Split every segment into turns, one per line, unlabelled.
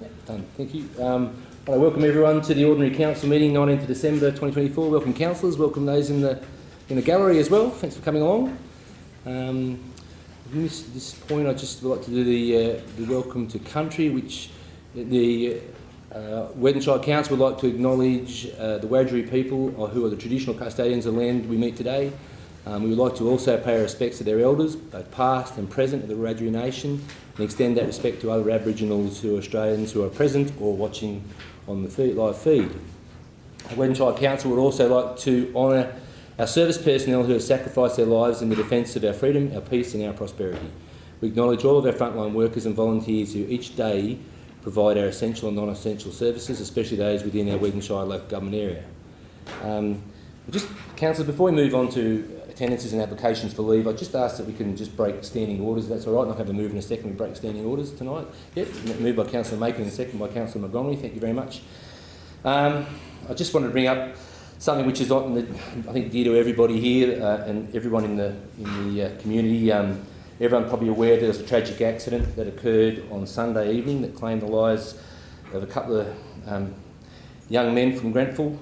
Yeah, done. Thank you. I welcome everyone to the Ordinary Council meeting, 19th of December 2024. Welcome councillors, welcome those in the gallery as well. Thanks for coming along. At this point, I just would like to do the welcome to country, which the Weddin Shire Council would like to acknowledge the Wiradjuri people, who are the traditional custodians of the land we meet today. We would like to also pay our respects to their elders, both past and present of the Wiradjuri Nation, and extend that respect to other Aboriginals who are Australians who are present or watching on the live feed. The Weddin Shire Council would also like to honour our service personnel who have sacrificed their lives in the defence of our freedom, our peace and our prosperity. We acknowledge all of our frontline workers and volunteers who each day provide our essential and non-essential services, especially those within our Weddin Shire local government area. Councillors, before we move on to attendances and applications for leave, I just ask that we can just break standing orders. That's all right. I'm not going to move in a second. We break standing orders tonight. Yep, moved by Councillor Macon and second by Councillor Montgomery. Thank you very much. I just wanted to bring up something which is not, I think, dear to everybody here and everyone in the community. Everyone's probably aware there was a tragic accident that occurred on Sunday evening that claimed the lives of a couple of young men from Grenfell.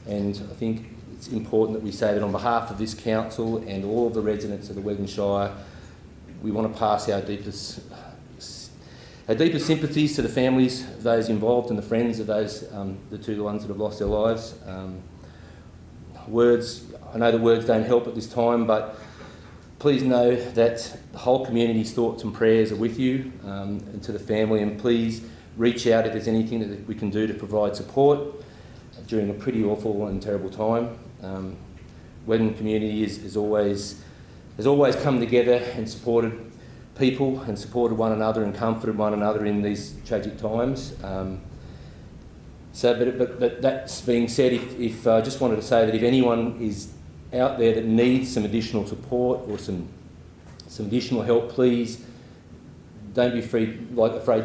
And I think it's important that we say that on behalf of this council and all of the residents of the Weddin Shire, we want to pass our deepest sympathies to the families of those involved and the friends of those, the ones that have lost their lives. I know the words don't help at this time, but please know that the whole community's thoughts and prayers are with you and to the family, and please reach out if there's anything that we can do to provide support during a pretty awful and terrible time. Weddin community has always come together and supported people and supported one another and comforted one another in these tragic times. But that's being said, if I just wanted to say that if anyone is out there that needs some additional support or some additional help, please don't be afraid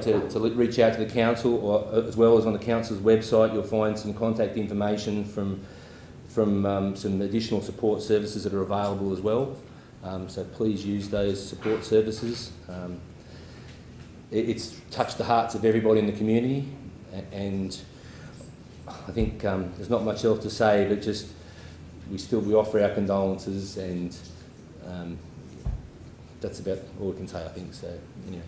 to reach out to the council, or as well as on the council's website you'll find some contact information from some additional support services that are available as well. So please use those support services. It's touched the hearts of everybody in the community, and I think there's not much else to say, but just we offer our condolences, and that's about all we can say, I think. So anyway,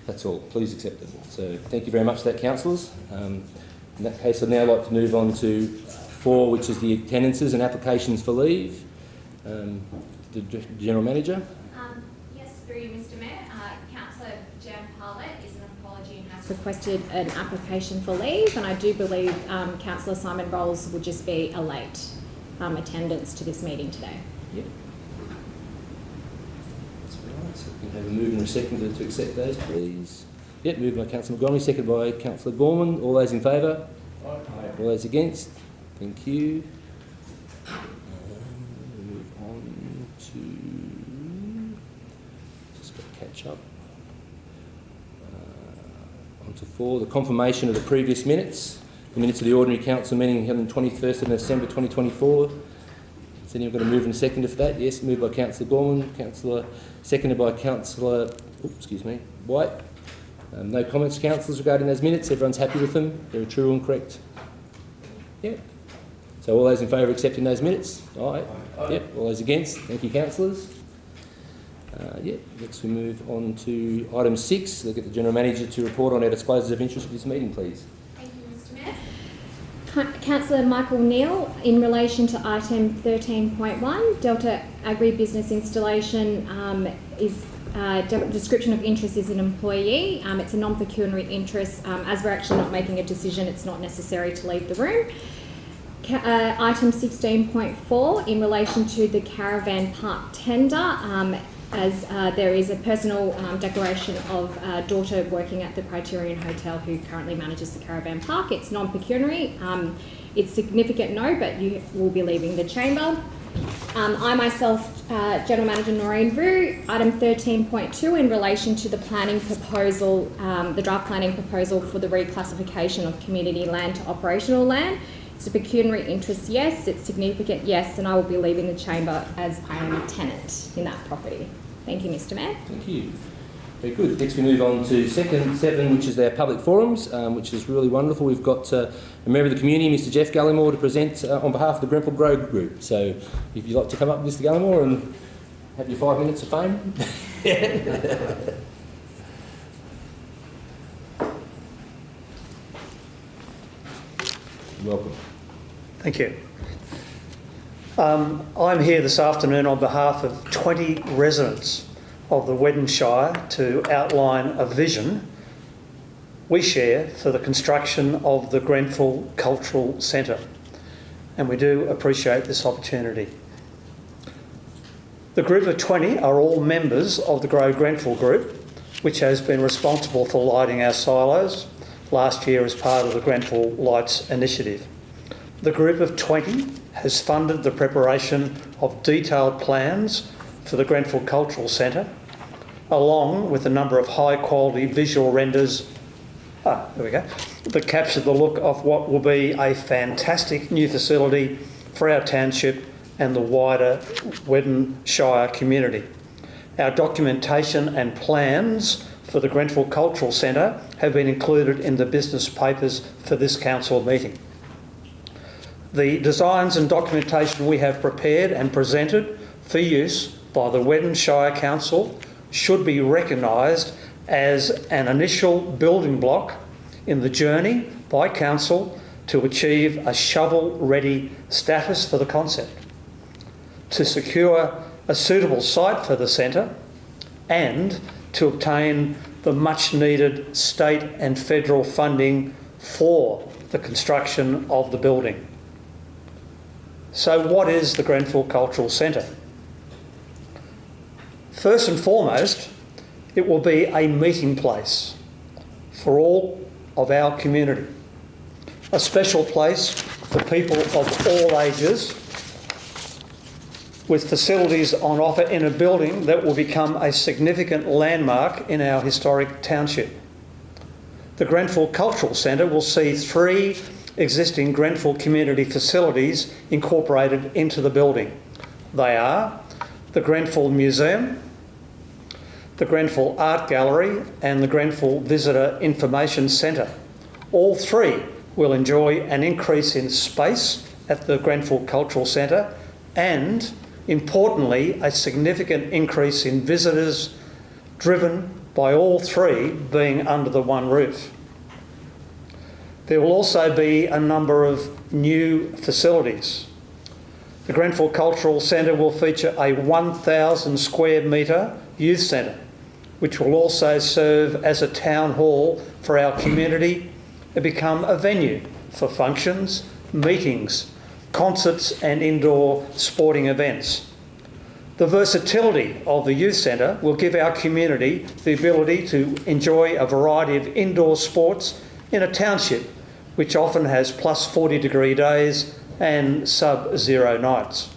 that's all. Please accept it. So thank you very much for that, councillors. In that case, I'd now like to move on to 4, which is the attendances and applications for leave. The General Manager.
Yes, through you, Mr Mayor. Councillor Jan Parlett is an apology and has requested an application for leave, and I do believe Councillor Simon Rolls would just be a late attendance to this meeting today.
Yep. That's right. So we can have a move and a second to accept those, please. Yep, moved by Councillor Montgomery, seconded by Councillor Gorman. All those in favour? Aye. All those against? Thank you. Move on to... Just got to catch up. On to 4, the confirmation of the previous minutes. The minutes of the Ordinary Council meeting held on 21st of December 2024. Is anyone going to move and second for that? Yes, moved by Councillor Gorman, seconded by Councillor White. No comments, councillors, regarding those minutes? Everyone's happy with them? They're true and correct? Yeah. So all those in favour of accepting those minutes? Aye. Yep. All those against? Thank you, councillors. Next we move on to item 6. Look at the General Manager to report on our disclosures of interest for this meeting, please.
Councillor Michael Neal, in relation to item 13.1, Delta Agribusiness Installation is description of interest is an employee. It's a non-pecuniary interest. As we're actually not making a decision, it's not necessary to leave the room. Item 16.4, in relation to the caravan park tender, as there is a personal declaration of a daughter working at the Criterion Hotel who currently manages the caravan park. It's non-pecuniary. It's significant no, but you will be leaving the chamber. I myself, General Manager Noreen Vu, item 13.2 in relation to the planning proposal, the draft planning proposal for the reclassification of community land to operational land. It's a pecuniary interest, yes. It's significant, yes. And I will be leaving the chamber as I am a tenant in that property. Thank you, Mr Mayor.
Thank you. Very good. Next we move on to second 7, which is our public forums, which is really wonderful. We've got a member of the community, Mr Jeff Gallimore, to present on behalf of the Grenfell Grow Group. So if you'd like to come up, Mr Gallimore, and have your 5 minutes of fame. Welcome.
Thank you. I'm here this afternoon on behalf of 20 residents of the Weddin Shire to outline a vision we share for the construction of the Grenfell Cultural Centre, and we do appreciate this opportunity. The group of 20 are all members of the Grow Grenfell Group, which has been responsible for lighting our silos last year as part of the Grenfell Lights initiative. The group of 20 has funded the preparation of detailed plans for the Grenfell Cultural Centre, along with a number of high-quality visual renders that capture the look of what will be a fantastic new facility for our township and the wider Weddin Shire community. Our documentation and plans for the Grenfell Cultural Centre have been included in the business papers for this council meeting. The designs and documentation we have prepared and presented for use by the Weddin Shire Council should be recognised as an initial building block in the journey by Council to achieve a shovel-ready status for the concept, to secure a suitable site for the centre, and to obtain the much-needed state and federal funding for the construction of the building. So what is the Grenfell Cultural Centre? First and foremost, it will be a meeting place for all of our community, a special place for people of all ages, with facilities on offer in a building that will become a significant landmark in our historic township. The Grenfell Cultural Centre will see 3 existing Grenfell community facilities incorporated into the building. They are the Grenfell Museum, the Grenfell Art Gallery and the Grenfell Visitor Information Centre. All 3 will enjoy an increase in space at the Grenfell Cultural Centre and, importantly, a significant increase in visitors driven by all 3 being under the one roof. There will also be a number of new facilities. The Grenfell Cultural Centre will feature a 1,000 square metre youth centre, which will also serve as a town hall for our community and become a venue for functions, meetings, concerts and indoor sporting events. The versatility of the youth centre will give our community the ability to enjoy a variety of indoor sports in a township which often has plus 40 degree days and sub-zero nights.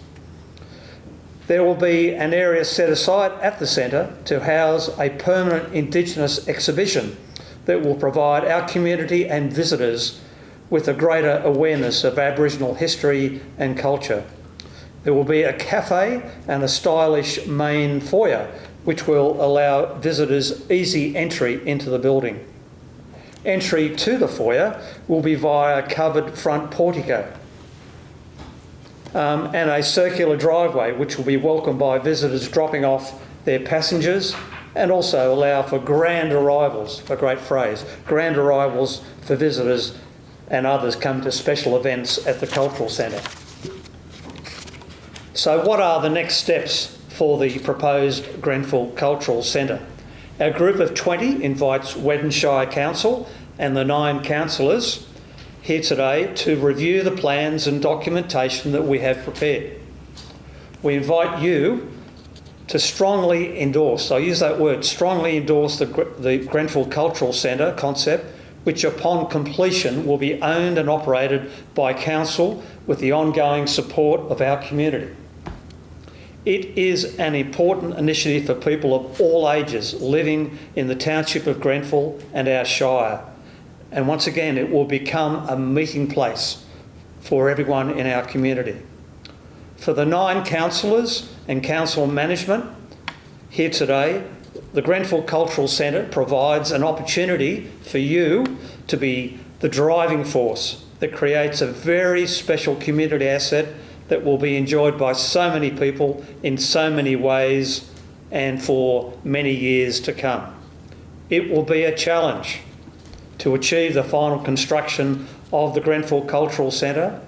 There will be an area set aside at the centre to house a permanent Indigenous exhibition that will provide our community and visitors with a greater awareness of Aboriginal history and culture. There will be a cafe and a stylish main foyer which will allow visitors easy entry into the building. Entry to the foyer will be via a covered front portico and a circular driveway which will be welcomed by visitors dropping off their passengers and also allow for grand arrivals, a great phrase, grand arrivals for visitors and others come to special events at the Cultural Centre. So what are the next steps for the proposed Grenfell Cultural Centre? Our group of 20 invites Weddin Shire Council and the 9 councillors here today to review the plans and documentation that we have prepared. We invite you to strongly endorse, I use that word, strongly endorse the Grenfell Cultural Centre concept, which upon completion will be owned and operated by council with the ongoing support of our community. It is an important initiative for people of all ages living in the township of Grenfell and our shire. And once again, it will become a meeting place for everyone in our community. For the 9 councillors and council management here today, The Grenfell Cultural Centre provides an opportunity for you to be the driving force that creates a very special community asset that will be enjoyed by so many people in so many ways and for many years to come. It will be a challenge to achieve the final construction of the Grenfell Cultural Centre,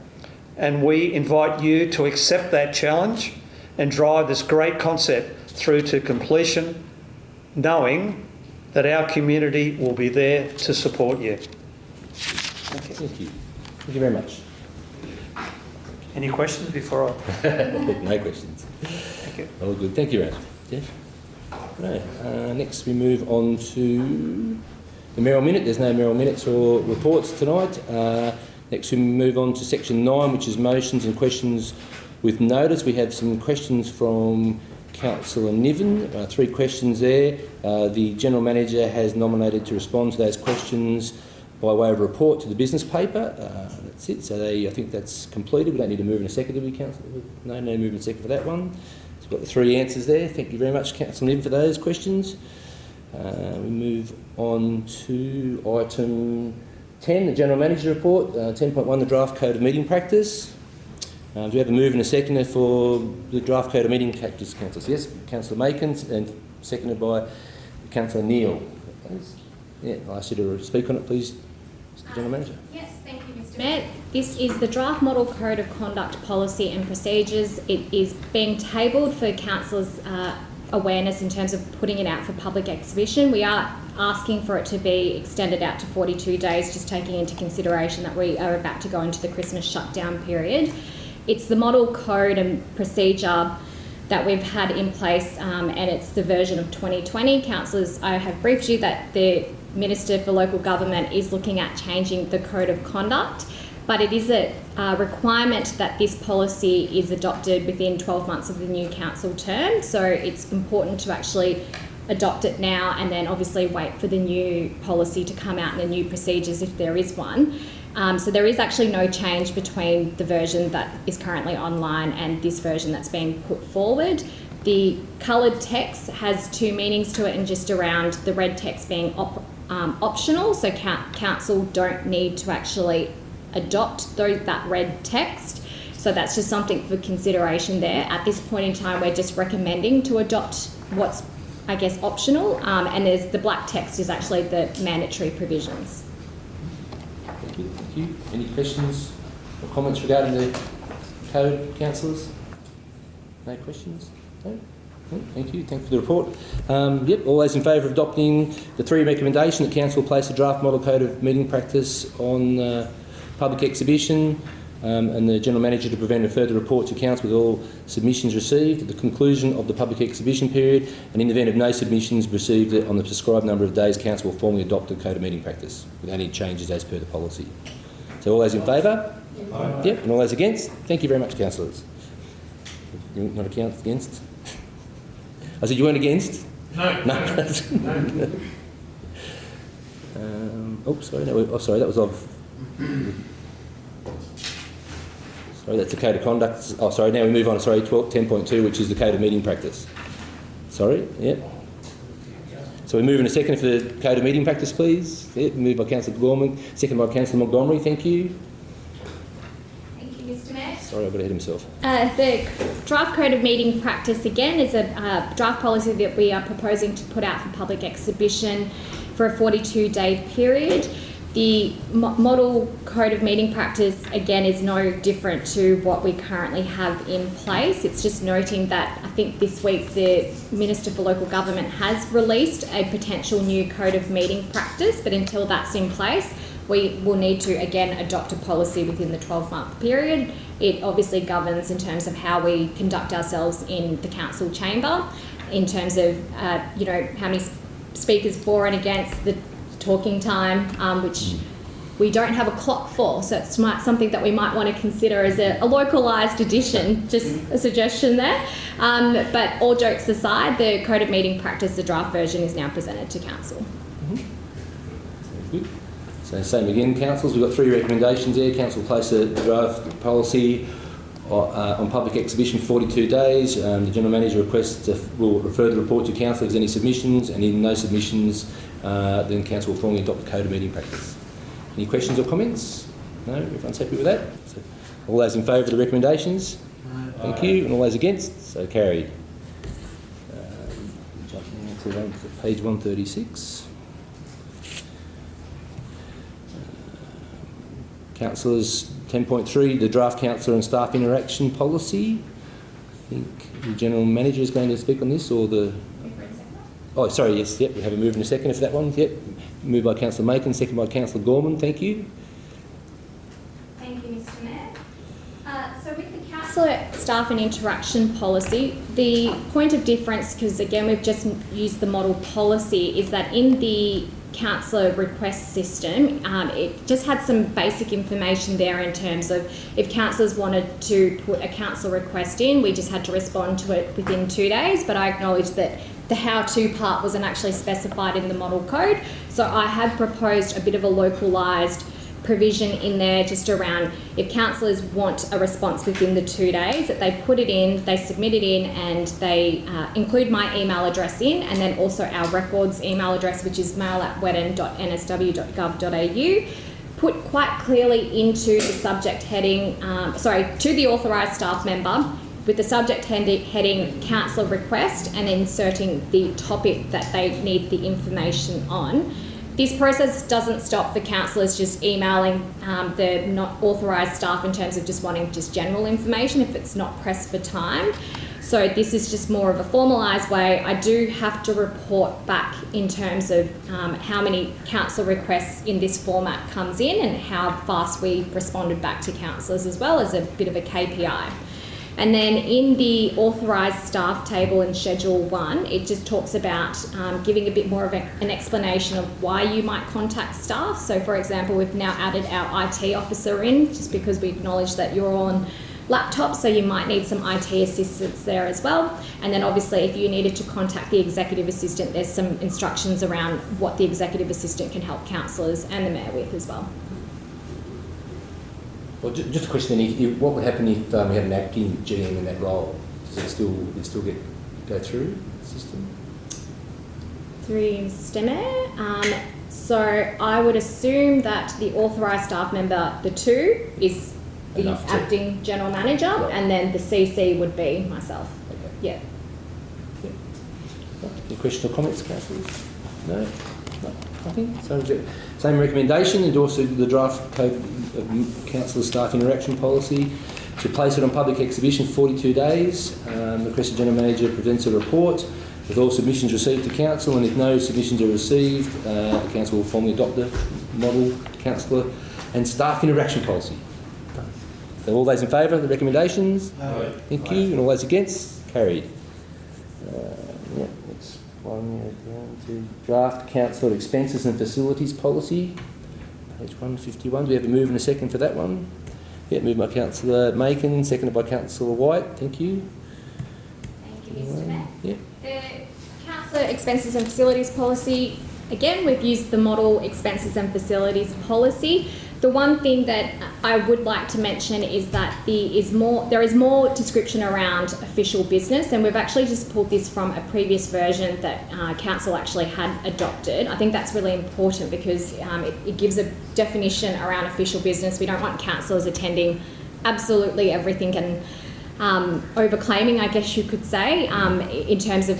and we invite you to accept that challenge and drive this great concept through to completion, knowing that our community will be there to support you.
Thank you. Thank you very much.
Any questions before I...
No questions.
Thank you.
All good. Thank you, Raj. Jeff? Right. Next we move on to the Merrill Minute. There's no Merrill Minutes or reports tonight. Next we move on to section 9, which is motions and questions with notice. We have some questions from Councillor Niven, 3 questions there. The General Manager has nominated to respond to those questions by way of a report to the business paper. That's it. So I think that's completed. We don't need to move in a second, do we, Councillor? No move in a second for that one. So we've got the 3 answers there. Thank you very much, Councillor Niven, for those questions. We move on to item 10, the General Manager report. 10.1, the draft code of meeting practice. Do we have a move and a seconder for the draft code of meeting practice, Councillors? Yes, Councillor Makins, and seconded by Councillor Neal. Please. Yeah, I'll ask you to speak on it, please, Mr. General Manager.
Yes, thank you, Mr. Mayor. This is the draft model code of conduct policy and procedures. It is being tabled for councillors' awareness in terms of putting it out for public exhibition. We are asking for it to be extended out to 42 days, just taking into consideration that we are about to go into the Christmas shutdown period. It's the model code and procedure that we've had in place, and it's the version of 2020. Councillors, I have briefed you that the Minister for Local Government is looking at changing the code of conduct, but it is a requirement that this policy is adopted within 12 months of the new council term. So it's important to actually adopt it now and then obviously wait for the new policy to come out and the new procedures if there is one. So there is actually no change between the version that is currently online and this version that's being put forward. The coloured text has 2 meanings to it, and just around the red text being optional, so council don't need to actually adopt that red text. So that's just something for consideration there. At this point in time, we're just recommending to adopt what's, I guess, optional, and there's the black text is actually the mandatory provisions.
Thank you. Any questions or comments regarding the code, councillors? No questions? No? Thank you. Thank you for the report. All those in favour of adopting the 3 recommendation that Council will place a draft model code of meeting practice on public exhibition, and the General Manager to prevent a further report to Council with all submissions received at the conclusion of the public exhibition period, and in the event of no submissions received on the prescribed number of days, Council will formally adopt the code of meeting practice without any changes as per the policy. So all those in favour? Aye. Yep, and all those against? Thank you very much, councillors. You're not against? I said you weren't against? No. No. Sorry, that was of... Sorry, that's the code of conduct. Oh, sorry, now we move on to 10.2, which is the code of meeting practice. Sorry, yep. So we move in a second for the code of meeting practice, please. Yep, moved by Councillor Gorman, second by Councillor Montgomery. Thank you.
Thank you, Mr. Mayor.
Sorry, I got ahead of myself.
The draft code of meeting practice, again, is a draft policy that we are proposing to put out for public exhibition for a 42-day period. The model code of meeting practice, again, is no different to what we currently have in place. It's just noting that I think this week the Minister for Local Government has released a potential new code of meeting practice, but until that's in place, we will need to, again, adopt a policy within the 12-month period. It obviously governs in terms of how we conduct ourselves in the council chamber, in terms of, how many speakers for and against the talking time, which we don't have a clock for, so it's something that we might want to consider as a localised addition, just a suggestion there. But all jokes aside, the code of meeting practice, the draft version, is now presented to council.
Good. So same again, councils, we've got 3 recommendations there. Council will place a draft policy on public exhibition 42 days. The General Manager will refer the report to Council if there's any submissions, and in no submissions, then Council will formally adopt the Code of Meeting Practice. Any questions or comments? No? Everyone's happy with that? So, all those in favour of the recommendations? Thank you. And all those against? So carried. Jumping to page 136. Councillors, 10.3, the draft councillor and staff interaction policy. I think the General Manager is going to speak on this, or the... Oh, sorry, yes, yep, we have a move in a second for that one, yep. Moved by Councillor Macon, second by Councillor Gorman, thank you.
Thank you, Mr Mayor. So with the councillor staff and interaction policy, the point of difference, because again we've just used the model policy, is that in the councillor request system, it just had some basic information there in terms of if councillors wanted to put a councillor request in, we just had to respond to it within 2 days, but I acknowledge that the how-to part wasn't actually specified in the model code, so I have proposed a bit of a localised provision in there just around if councillors want a response within the 2 days, that they put it in, they submit it in, and they include my email address in, and then also our records email address, which is mail@weddin.nsw.gov.au, put quite clearly into the subject heading, to the authorised staff member, with the subject heading councillor request, and inserting the topic that they need the information on. This process doesn't stop for councillors just emailing the not authorised staff in terms of just wanting just general information if it's not pressed for time. So this is just more of a formalised way. I do have to report back in terms of how many councillor requests in this format comes in and how fast we responded back to councillors, as well as a bit of a KPI. And then in the authorised staff table in Schedule 1, it just talks about giving a bit more of an explanation of why you might contact staff. So for example, we've now added our IT officer in, just because we acknowledge that you're all on laptops, so you might need some IT assistance there as well. And then obviously if you needed to contact the executive assistant, there's some instructions around what the executive assistant can help councillors and the Mayor with as well.
Well, just a question then, what would happen if we had an acting GM in that role? Does it still go through the system?
Through Mr Mayor. So I would assume that the authorised staff member, the 2, is the acting general manager, right, and then the CC would be myself. Okay. Yeah.
Any questions or comments, councillors? No? Nothing? So same recommendation, endorse the draft Code of Councillor Staff Interaction Policy to place it on public exhibition for 42 days. Request the General Manager presents a report with all submissions received to Council, and if no submissions are received, the Council will formally adopt the model Councillor and Staff Interaction Policy. So all those in favour of the recommendations?
Aye.
Thank you. And all those against? Carried. Next one, down to draft Council Expenses and Facilities Policy, page 151. Do we have a move and a second for that one? Yeah, moved by Councillor Macon, seconded by Councillor White. Thank you.
Thank you, Mr Mayor.
Yeah.
The Council Expenses and Facilities Policy, again, we've used the model Expenses and Facilities Policy. The one thing that I would like to mention is that there is more description around official business, and we've actually just pulled this from a previous version that Council actually had adopted. I think that's really important because it gives a definition around official business. We don't want councillors attending absolutely everything and overclaiming, I guess you could say, in terms of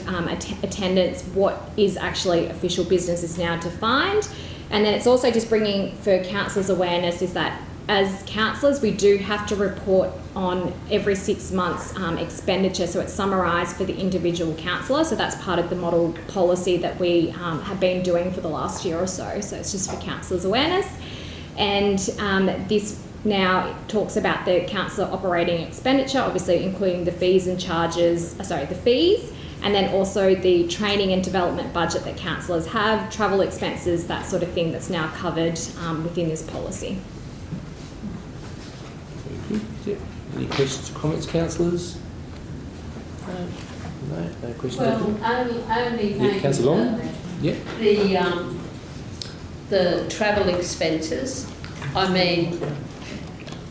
attendance. What is actually official business is now defined. And then it's also just bringing for councillors' awareness is that as councillors we do have to report on every 6 months expenditure, so it's summarised for the individual councillor, so that's part of the model policy that we have been doing for the last year or so it's just for councillors' awareness. And this now talks about the councillor operating expenditure, obviously including the fees and charges, the fees, and then also the training and development budget that councillors have, travel expenses, that sort of thing that's now covered within this policy.
Very good. Any questions or comments, councillors? No questions.
Well, only maybe
Councillor Long? Yeah.
The travel expenses. I mean,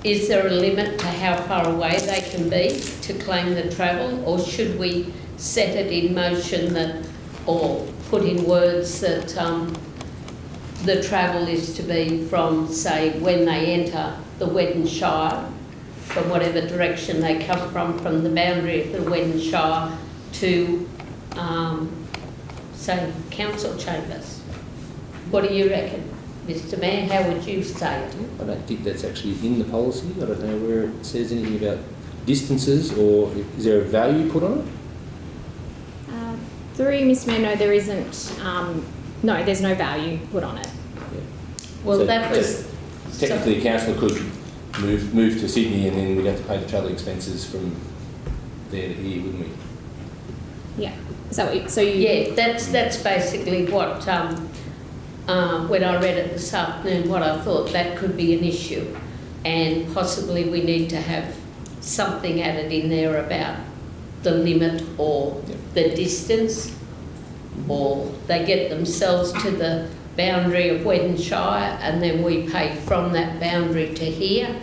is there a limit to how far away they can be to claim the travel, or should we set it in motion that, or put in words that the travel is to be from, say, when they enter the Weddin Shire, from whatever direction they come from the boundary of the Weddin Shire to, say, council chambers? What do you reckon, Mr Mayor? How would you say it?
I don't think that's actually in the policy. I don't know where it says anything about distances, or is there a value put on it?
Through Mr Mayor, no, there isn't. No, there's no value put on it.
Yeah.
Well,
So
that was...
technically, a councillor could move to Sydney, and then we'd have to pay the travel expenses from there to here, wouldn't we?
Yeah. So you.
Yeah, that's basically what, when I read it this afternoon, what I thought that could be an issue. And possibly we need to have something added in there about the limit or the distance, or they get themselves to the boundary of Weddin Shire and then we pay from that boundary to here.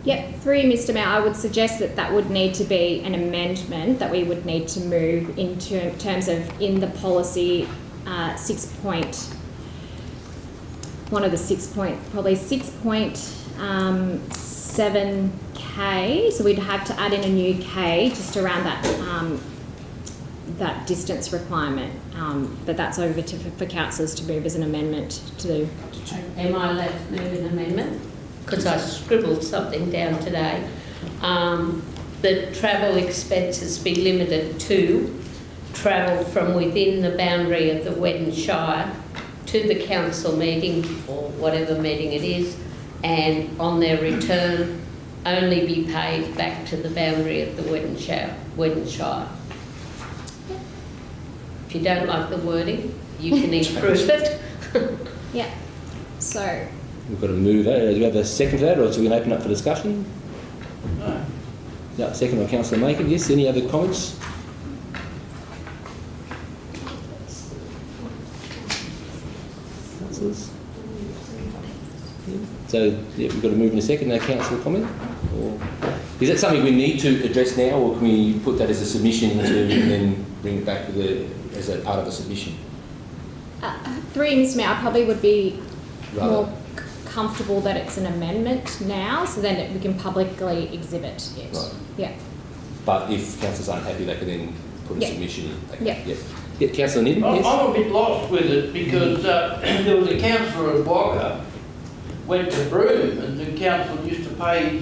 Yep, through you, Mr Mayor, I would suggest that that would need to be an amendment that we would need to move into terms of in the policy 6.7K. So we'd have to add in a new K just around that that distance requirement. But that's over for councillors to move as an amendment to.
Am I allowed to move an amendment? Because I scribbled something down today. That travel expenses be limited to travel from within the boundary of the Weddin Shire to the council meeting or whatever meeting it is, and on their return only be paid back to the boundary of the Weddin Shire. If you don't like the wording, you can improve it.
Yeah. So.
We've got to move that. Do we have a second for that, or so we can open up for discussion?
No.
No, second by Councillor Macon. Yes, any other comments? Councillors? So, yeah, we've got to move in a second. No councillor comment? Or is that something we need to address now, or can we put that as a submission into and then bring it back as a part of a submission?
Through you, Mr Mayor, I probably would be
Rather.
more comfortable that it's an amendment now, so then we can publicly exhibit it.
Right.
Yeah.
But if councillors aren't happy, they can then put a
Yeah.
submission in. Okay.
Yeah.
Yeah, Councillor Niddon, yes?
I'm a bit lost with it because there was a councillor at Wagga went to Broome and the council used to pay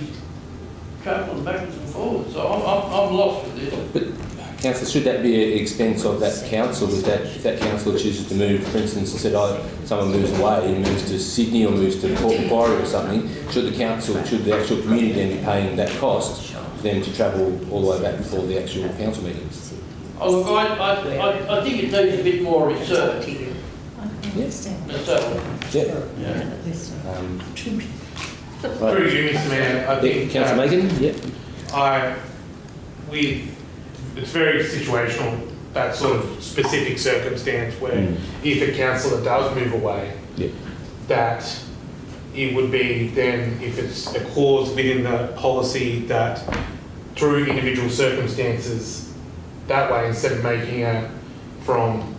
travel backwards and forwards. So I'm lost with this.
But councillor, should that be an expense of that council? If that councillor chooses to move, for instance, and said, someone moves away and moves to Sydney or moves to Port Macquarie or something, should the actual community then be paying that cost for them to travel all the way back before the actual council meetings?
Oh, look, I think it needs a bit more research.
Yes.
Myself.
Yeah.
Through you, Mr Mayor, I think
Councillor Macon, yeah.
It's very situational, that sort of specific circumstance where if a councillor does move away,
Yeah.
that it would be then, if it's a clause within the policy that through individual circumstances, that way, instead of making a from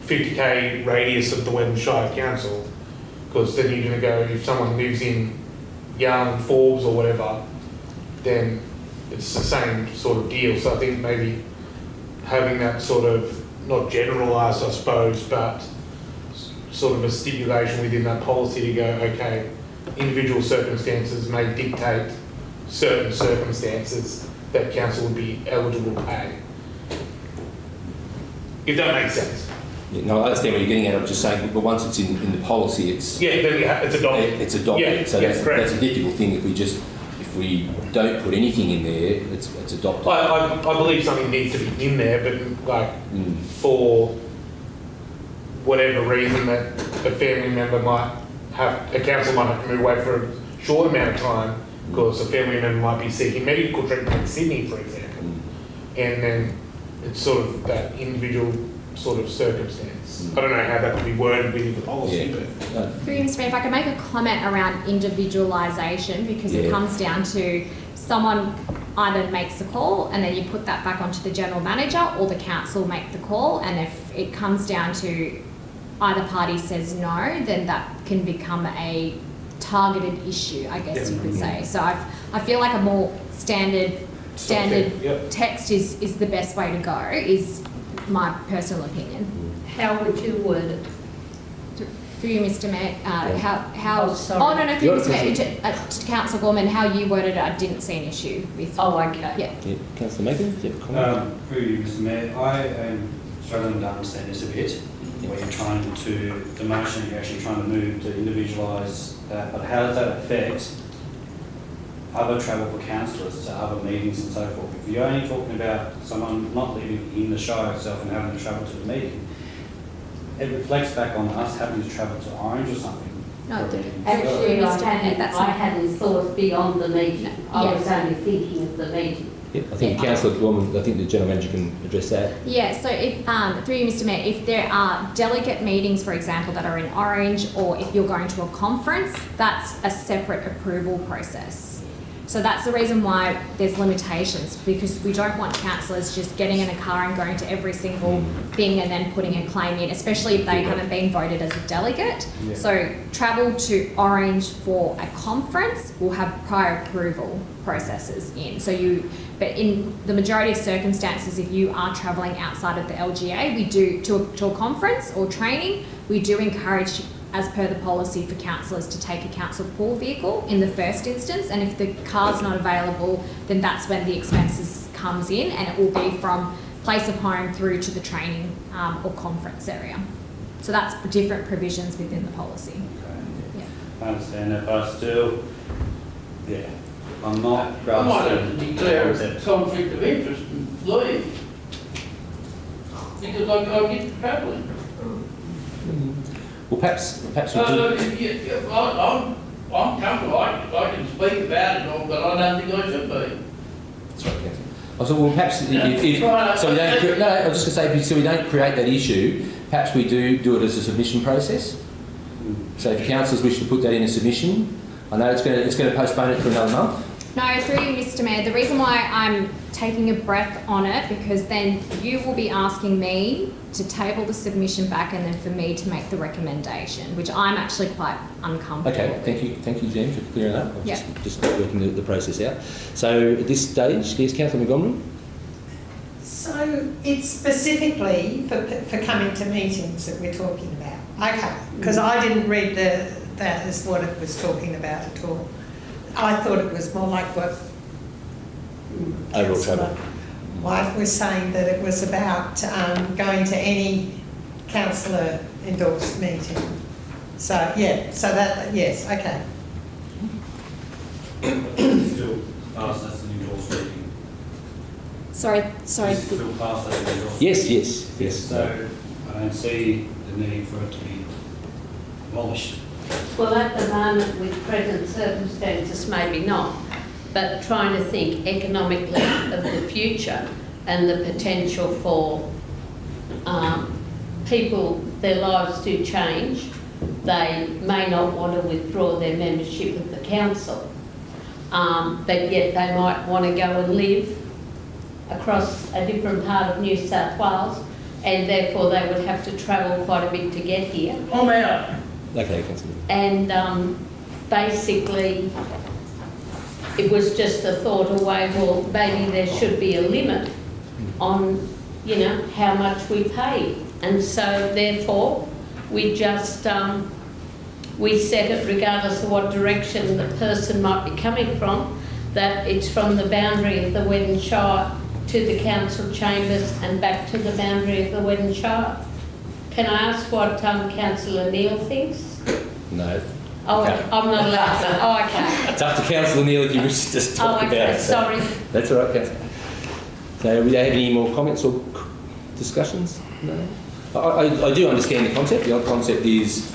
50k radius of the Weddin Shire Council, because then you're going to go, if someone lives in Yarn, Forbes or whatever, then it's the same sort of deal. So I think maybe having that sort of, not generalised I suppose, but sort of a stipulation within that policy to go, okay, individual circumstances may dictate certain circumstances that council would be eligible to pay. If that makes sense.
Yeah, no, I understand what you're getting at. I'm just saying, but once it's in the policy, it's
Yeah, then it's adopted.
It's adopted.
Yeah,
so
yes, correct.
that's a difficult thing. If we don't put anything in there, it's adopted.
I believe something needs to be in there, but like for whatever reason that a family member a council might have to move away for a short amount of time because a family member might be seeking medical treatment in Sydney, for example, and then it's sort of that individual sort of circumstance. I don't know how that could be worded within the policy,
Yeah.
but
Through you, Mr. Mayor, if I could make a comment around individualisation, because it
Yeah.
comes down to someone either makes the call and then you put that back onto the general manager, or the council make the call, and if it comes down to either party says no, then that can become a targeted issue, I guess you could say. So I feel like a more standard
Yep.
text is the best way to go, is my personal opinion.
How would you word it?
Through you, Mr. Mayor, how...
Oh, sorry.
Oh, no, through you,
Your
Mr. Mayor, to Councillor Gorman, how you worded it, I didn't see an issue with.
Oh, okay.
Yeah.
Yeah, Councillor Macon, do you have a comment?
Through you, Mr. Mayor, I am struggling to understand this a bit, where you're trying to, the motion, you're actually trying to move to individualise that, but how does that affect other travel for councillors to other meetings and so forth? If you're only talking about someone not living in the Shire itself and having to travel to the meeting, it reflects back on us having to travel to Orange or something.
No,
for a
the-
meeting.
Actually,
Mr. Mayor, that's
I
not-
hadn't thought beyond the meeting. I
Yeah.
was only thinking of the meeting.
Yeah, I think Councillor Gorman, I think the General Manager can address that.
Yeah, so if, through you, Mr. Mayor, if there are delegate meetings, for example, that are in Orange, or if you're going to a conference, that's a separate approval process. So that's the reason why there's limitations, because we don't want councillors just getting in a car and going to every single thing and then putting a claim in, especially if they haven't been voted as a delegate.
Yeah.
So travel to Orange for a conference will have prior approval processes in. So but in the majority of circumstances, if you are travelling outside of the LGA, we do, to a conference or training, we do encourage, as per the policy, for councillors to take a council pool vehicle in the first instance, and if the car's not available, then that's when the expenses comes in, and it will be from place of home through to the training or conference area. So that's different provisions within the policy.
Okay.
Yeah.
I understand that, but still, yeah, I'm not
I might have
grasping
to
the
declare a
concept.
conflict of interest and leave. Because I get travelling.
Well, perhaps we
So,
could...
I'm comfortable, I can speak about it all, but I don't think I should be.
That's right, Councillor. I thought, well, perhaps if
Right,
so we don't...
okay.
No, I was just going to say, so we don't create that issue, perhaps we do it as a submission process. So if councillors wish to put that in a submission, I know it's going to postpone it for another month.
No, through you, Mr. Mayor, the reason why I'm taking a breath on it, because then you will be asking me to table the submission back and then for me to make the recommendation, which I'm actually quite uncomfortable
Okay,
with.
thank you, Jen, for clearing that. I'm
Yeah.
just working the process out. So at this stage, yes, Councillor Montgomery?
So it's specifically for coming to meetings that we're talking about? Okay, because I didn't read that as what it was talking about at all. I thought it was more like what
Overall travel.
Councillor White was saying, that it was about going to any councillor endorsed meeting. So, yeah, so that, yes, okay.
Still past as an endorsed meeting.
Sorry.
Is it still past as an endorsed?
Yes.
So I don't see the need for it to be abolished.
Well, at the moment, with present circumstances, maybe not, but trying to think economically of the future and the potential for people, their lives do change. They may not want to withdraw their membership of the council, but yet they might want to go and live across a different part of New South Wales, and therefore they would have to travel quite a bit to get here.
I'm out.
Okay, Councillor.
And basically, it was just a thought away, well, maybe there should be a limit on, you know, how much we pay. And so therefore, we just, we set it regardless of what direction the person might be coming from, that it's from the boundary of the Weddin Shire to the council chambers and back to the boundary of the Weddin Shire. Can I ask what Councillor Neil thinks?
No.
Oh,
Okay.
I'm not allowed to. Oh, okay.
It's up to Councillor Neil if you wish to just talk
Oh,
about
okay,
it. So
sorry.
that's all right, Councillor. So we don't have any more comments or discussions? No? I do understand the concept. The concept is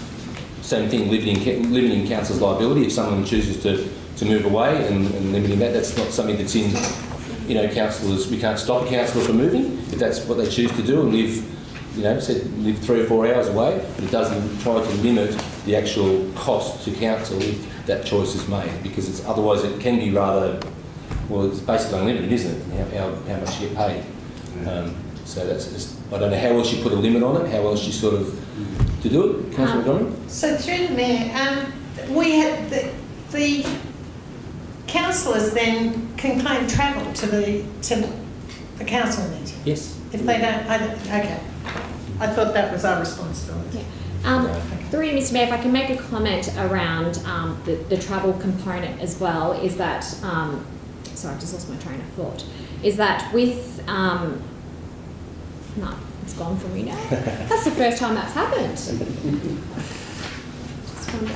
same thing, limiting council's liability if someone chooses to move away and limiting that. That's not something that's in, councillors, we can't stop a councillor from moving if that's what they choose to do and live live 3 or 4 hours away, but it doesn't try to limit the actual cost to council if that choice is made, because otherwise it can be rather, well, it's basically unlimited, isn't it? How much you get paid. So that's just, I don't know how else you put a limit on it, how else you sort of to do it, Councillor Montgomery?
So through the Mayor, we had the councillors then can claim travel to the council meeting.
Yes.
If they don't, okay. I thought that was our responsibility.
Through you, Mr. Mayor, if I can make a comment around the travel component as well, is that, sorry, I've just lost my train of thought, is that with, no, it's gone from me now. That's the first time that's happened. It's gone.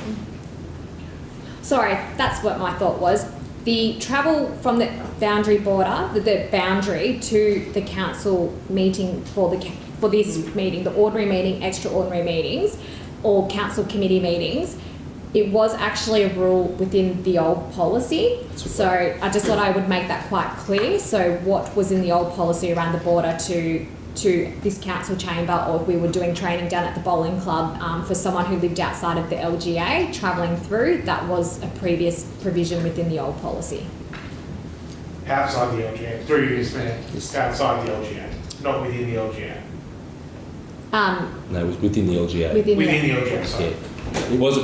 Sorry, that's what my thought was. The travel from the boundary border, the boundary to the council meeting for this meeting, the ordinary meeting, extraordinary meetings, or council committee meetings, it was actually a rule within the old policy. So I just thought I would make that quite clear. So what was in the old policy around the border to this council chamber, or if we were doing training down at the bowling club for someone who lived outside of the LGA travelling through, that was a previous provision within the old policy.
Outside the LGA, through you, Ms. Mayor, it's outside the LGA, not within the LGA.
No, it was within the LGA.
Within the LGA, sorry.
Yeah. It was a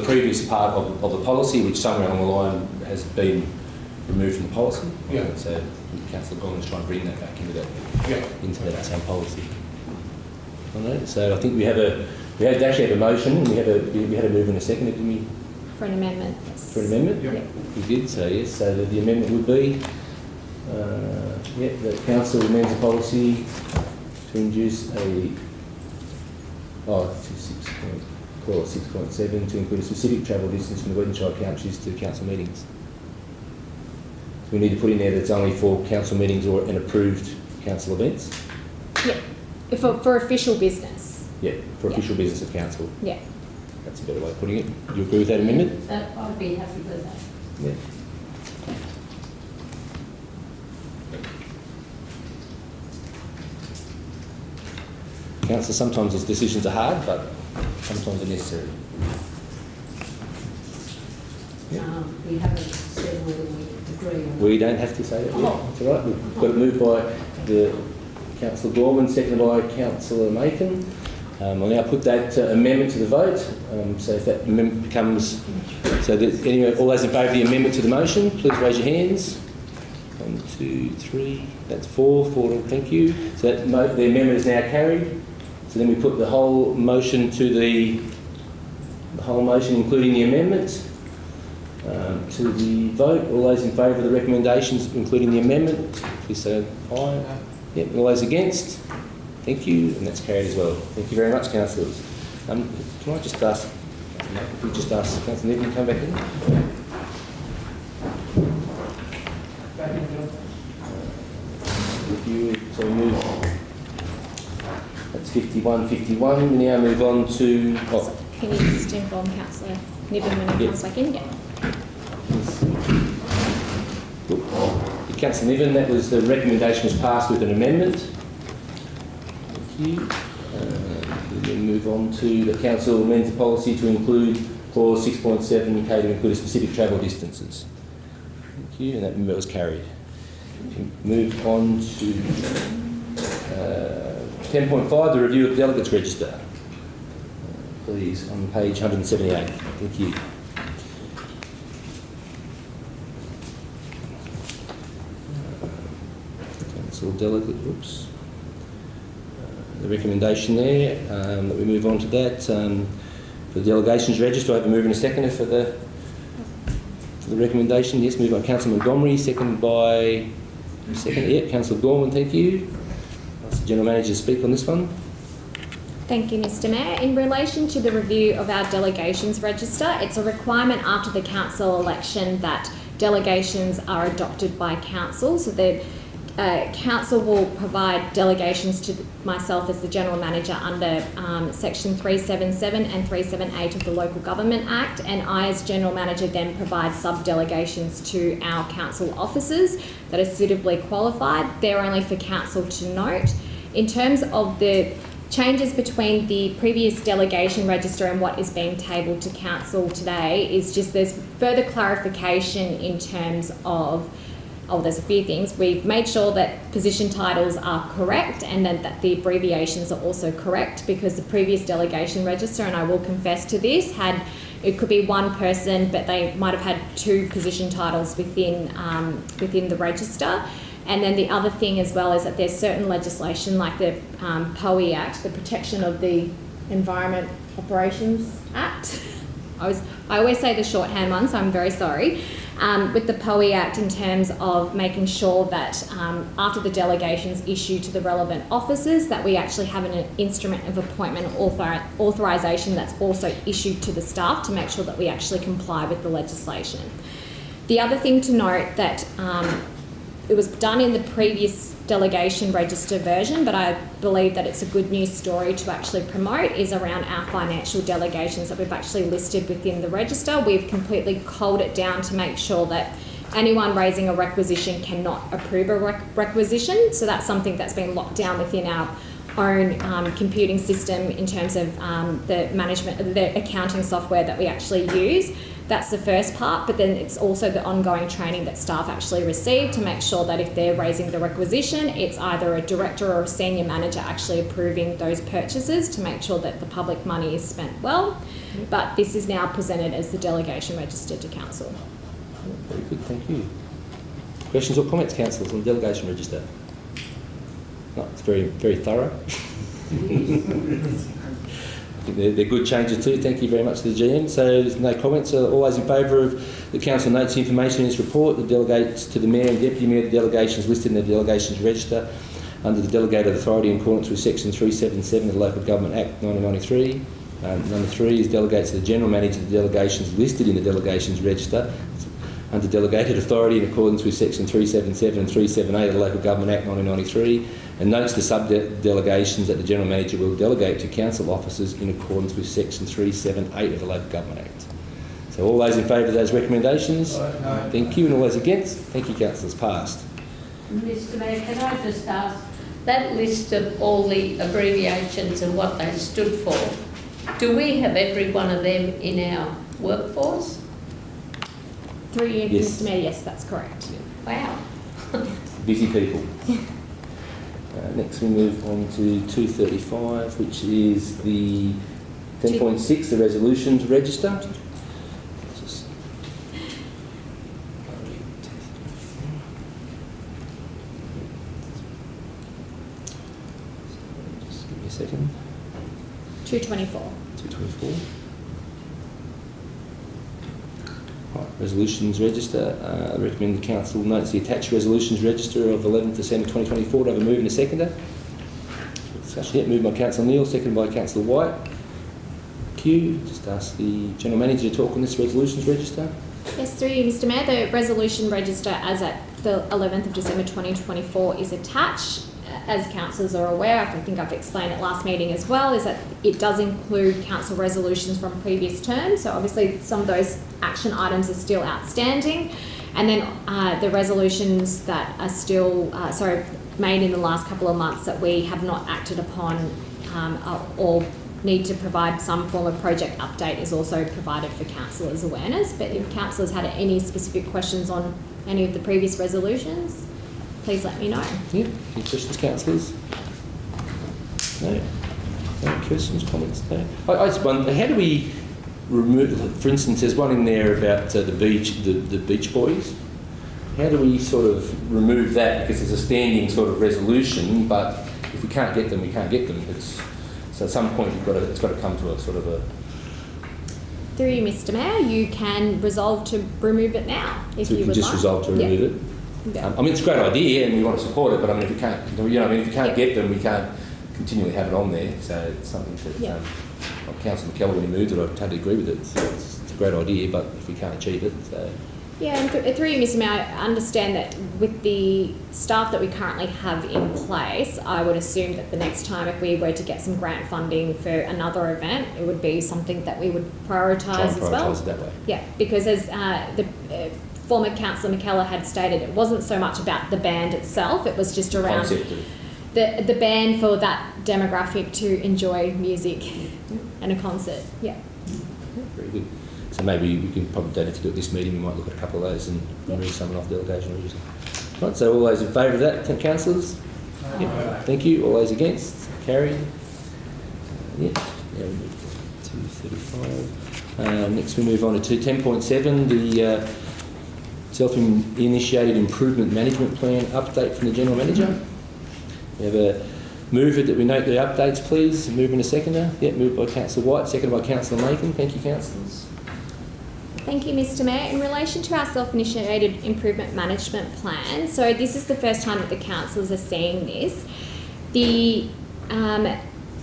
previous part of the policy, which somewhere along the line has been removed from the policy.
Yeah.
So Councillor Collins trying to bring that back into that same policy. All right. So I think we had actually a motion. We had a move in a second, didn't we?
For an amendment.
For an amendment.
Yeah.
We did. So yes. So the amendment would be, the council amends the policy to introduce to 6.7 to include a specific travel distance from the Weddin Shire countries to council meetings. So we need to put in there that it's only for council meetings or an approved council events.
Yeah, for official business.
Yeah, for official business of council.
Yeah.
That's a better way of putting it. You agree with that amendment?
I'd be happy with that.
Yeah. Council, sometimes those decisions are hard, but sometimes they're necessary.
We haven't said whether we agree or not.
We don't have to say that yet. That's all right. We've got it moved by the Councillor Gorman, seconded by Councillor Macon. I'll now put that amendment to the vote. So if that amendment becomes... So that anyway, all those in favour of the amendment to the motion, please raise your hands. 1, 2, 3. That's 4. 4. Thank you. So that the amendment is now carried. So then we put the whole motion to the whole motion, including the amendment, to the vote. All those in favour of the recommendations, including the amendment, please say aye. Yep. All those against? Thank you, and that's carried as well. Thank you very much, councillors. Can I just ask? If we just ask Councillor Niven to come back in. If you so move. That's 51. We now move on to. Oh.
Can you just inform Councillor Niven when he comes back in? Yeah.
Councillor Niven, that was the recommendation was passed with an amendment. Thank you. We then move on to the council amends the policy to include clause 6.7 to include a specific travel distances. Thank you, and that amendment was carried. Move on to 10.5, the review of the delegates register. Please, on page 178. Thank you. Council delegate, oops. The recommendation there, that we move on to that. For the delegations register, I have a move in a second for the recommendation. Yes, moved by Councillor Montgomery, seconded by Councillor Gorman, thank you. Ask the General Manager to speak on this one.
Thank you, Mr. Mayor. In relation to the review of our delegations register, it's a requirement after the council election that delegations are adopted by council. So the council will provide delegations to myself as the General Manager under section 377 and 378 of the Local Government Act, and I as General Manager then provide sub-delegations to our council officers that are suitably qualified. They're only for council to note. In terms of the changes between the previous delegation register and what is being tabled to council today is just there's further clarification in terms of, there's a few things. We've made sure that position titles are correct and then that the abbreviations are also correct, because the previous delegation register, and I will confess to this, it could be one person, but they might have had two position titles within the register. And then the other thing as well is that there's certain legislation like the POE Act, the Protection of the Environment Operations Act. I always say the shorthand one, so I'm very sorry. With the POE Act, in terms of making sure that after the delegations issue to the relevant officers, that we actually have an instrument of appointment authorisation that's also issued to the staff to make sure that we actually comply with the legislation. The other thing to note that it was done in the previous delegation register version, but I believe that it's a good news story to actually promote, is around our financial delegations that we've actually listed within the register. We've completely culled it down to make sure that anyone raising a requisition cannot approve a requisition. So that's something that's been locked down within our own computing system in terms of the management, the accounting software that we actually use. That's the first part, but then it's also the ongoing training that staff actually receive to make sure that if they're raising the requisition, it's either a director or a senior manager actually approving those purchases to make sure that the public money is spent well. But this is now presented as the delegation register to council.
Very good, thank you. Questions or comments, councillors, on the delegation register? No, it's very, very thorough. I think they're good changes too. Thank you very much to the GM. So there's no comments. All those in favour of the council notes the information in its report that delegates to the mayor and deputy mayor the delegations listed in the delegations register under the delegated authority in accordance with section 377 of the Local Government Act 1993. Number 3 is delegates to the general manager the delegations listed in the delegations register under delegated authority in accordance with section 377 and 378 of the Local Government Act 1993, and notes the sub-delegations that the General Manager will delegate to council officers in accordance with section 378 of the Local Government Act. So all those in favour of those recommendations?
No.
Thank you. And all those against? Thank you, councillors. Passed.
Mr Mayor, can I just ask, that list of all the abbreviations and what they stood for, do we have every one of them in our workforce?
Through you,
Yes.
Mr Mayor, yes, that's correct.
Wow.
Busy people. Next we move on to 235, which is the 10.6, the resolutions register. Just give me a second.
224.
224. Right, resolutions register. I recommend the council notes the attached resolutions register of 11th December 2024. Do I have a move and a seconder? Discussion yet. Moved by Councillor Neal, seconded by Councillor White. Q. Just ask the General Manager to talk on this resolutions register.
Yes, through you, Mr Mayor, the resolution register as at the 11th of December 2024 is attached. As councillors are aware, I think I've explained at last meeting as well, is that it does include council resolutions from previous terms. So obviously some of those action items are still outstanding. And then the resolutions that are still, made in the last couple of months that we have not acted upon or need to provide some form of project update is also provided for councillors' awareness. But if councillors had any specific questions on any of the previous resolutions, please let me know.
Yeah. Any questions, councillors? No. No questions, comments? No. I just wonder, how do we remove? For instance, there's one in there about the beach boys. How do we sort of remove that, because there's a standing sort of resolution, but if we can't get them, we can't get them. So at some point it's got to come to a sort of a.
Through you, Mr Mayor, you can resolve to remove it now if
So we
you
can
would
just
like.
resolve to remove it.
Yeah.
I mean, it's a great idea, and we want to support it. But I mean, if we can't, if we can't get them, we can't continually have it on there. So it's something that like Councillor McKellar, when he moved it, I totally agree with it. So it's a great idea, but if we can't achieve it, so.
Yeah, and through you, Mr Mayor, I understand that with the staff that we currently have in place, I would assume that the next time if we were to get some grant funding for another event, it would be something that we would prioritise as well.
Prioritise it that way.
Yeah, because as the former Councillor McKellar had stated, it wasn't so much about the band itself, it was just around...
Concept of
the band for that demographic to enjoy music and a concert. Yeah.
Very good. So maybe we can probably don't have to do it this meeting. We might look at a couple of those and remove someone off delegation register. Right. So all those in favour of that, councillors? Yep. Thank you. All those against? Carried. Yep. Now we move to 235. Next we move on to 10.7, the self-initiated improvement management plan update from the General Manager. We have a mover that we note the updates, please. Move in a seconder. Yep, moved by Councillor White, seconded by Councillor Macon. Thank you, councillors.
Thank you, Mr. Mayor. In relation to our self-initiated improvement management plan, so this is the first time that the councillors are seeing this.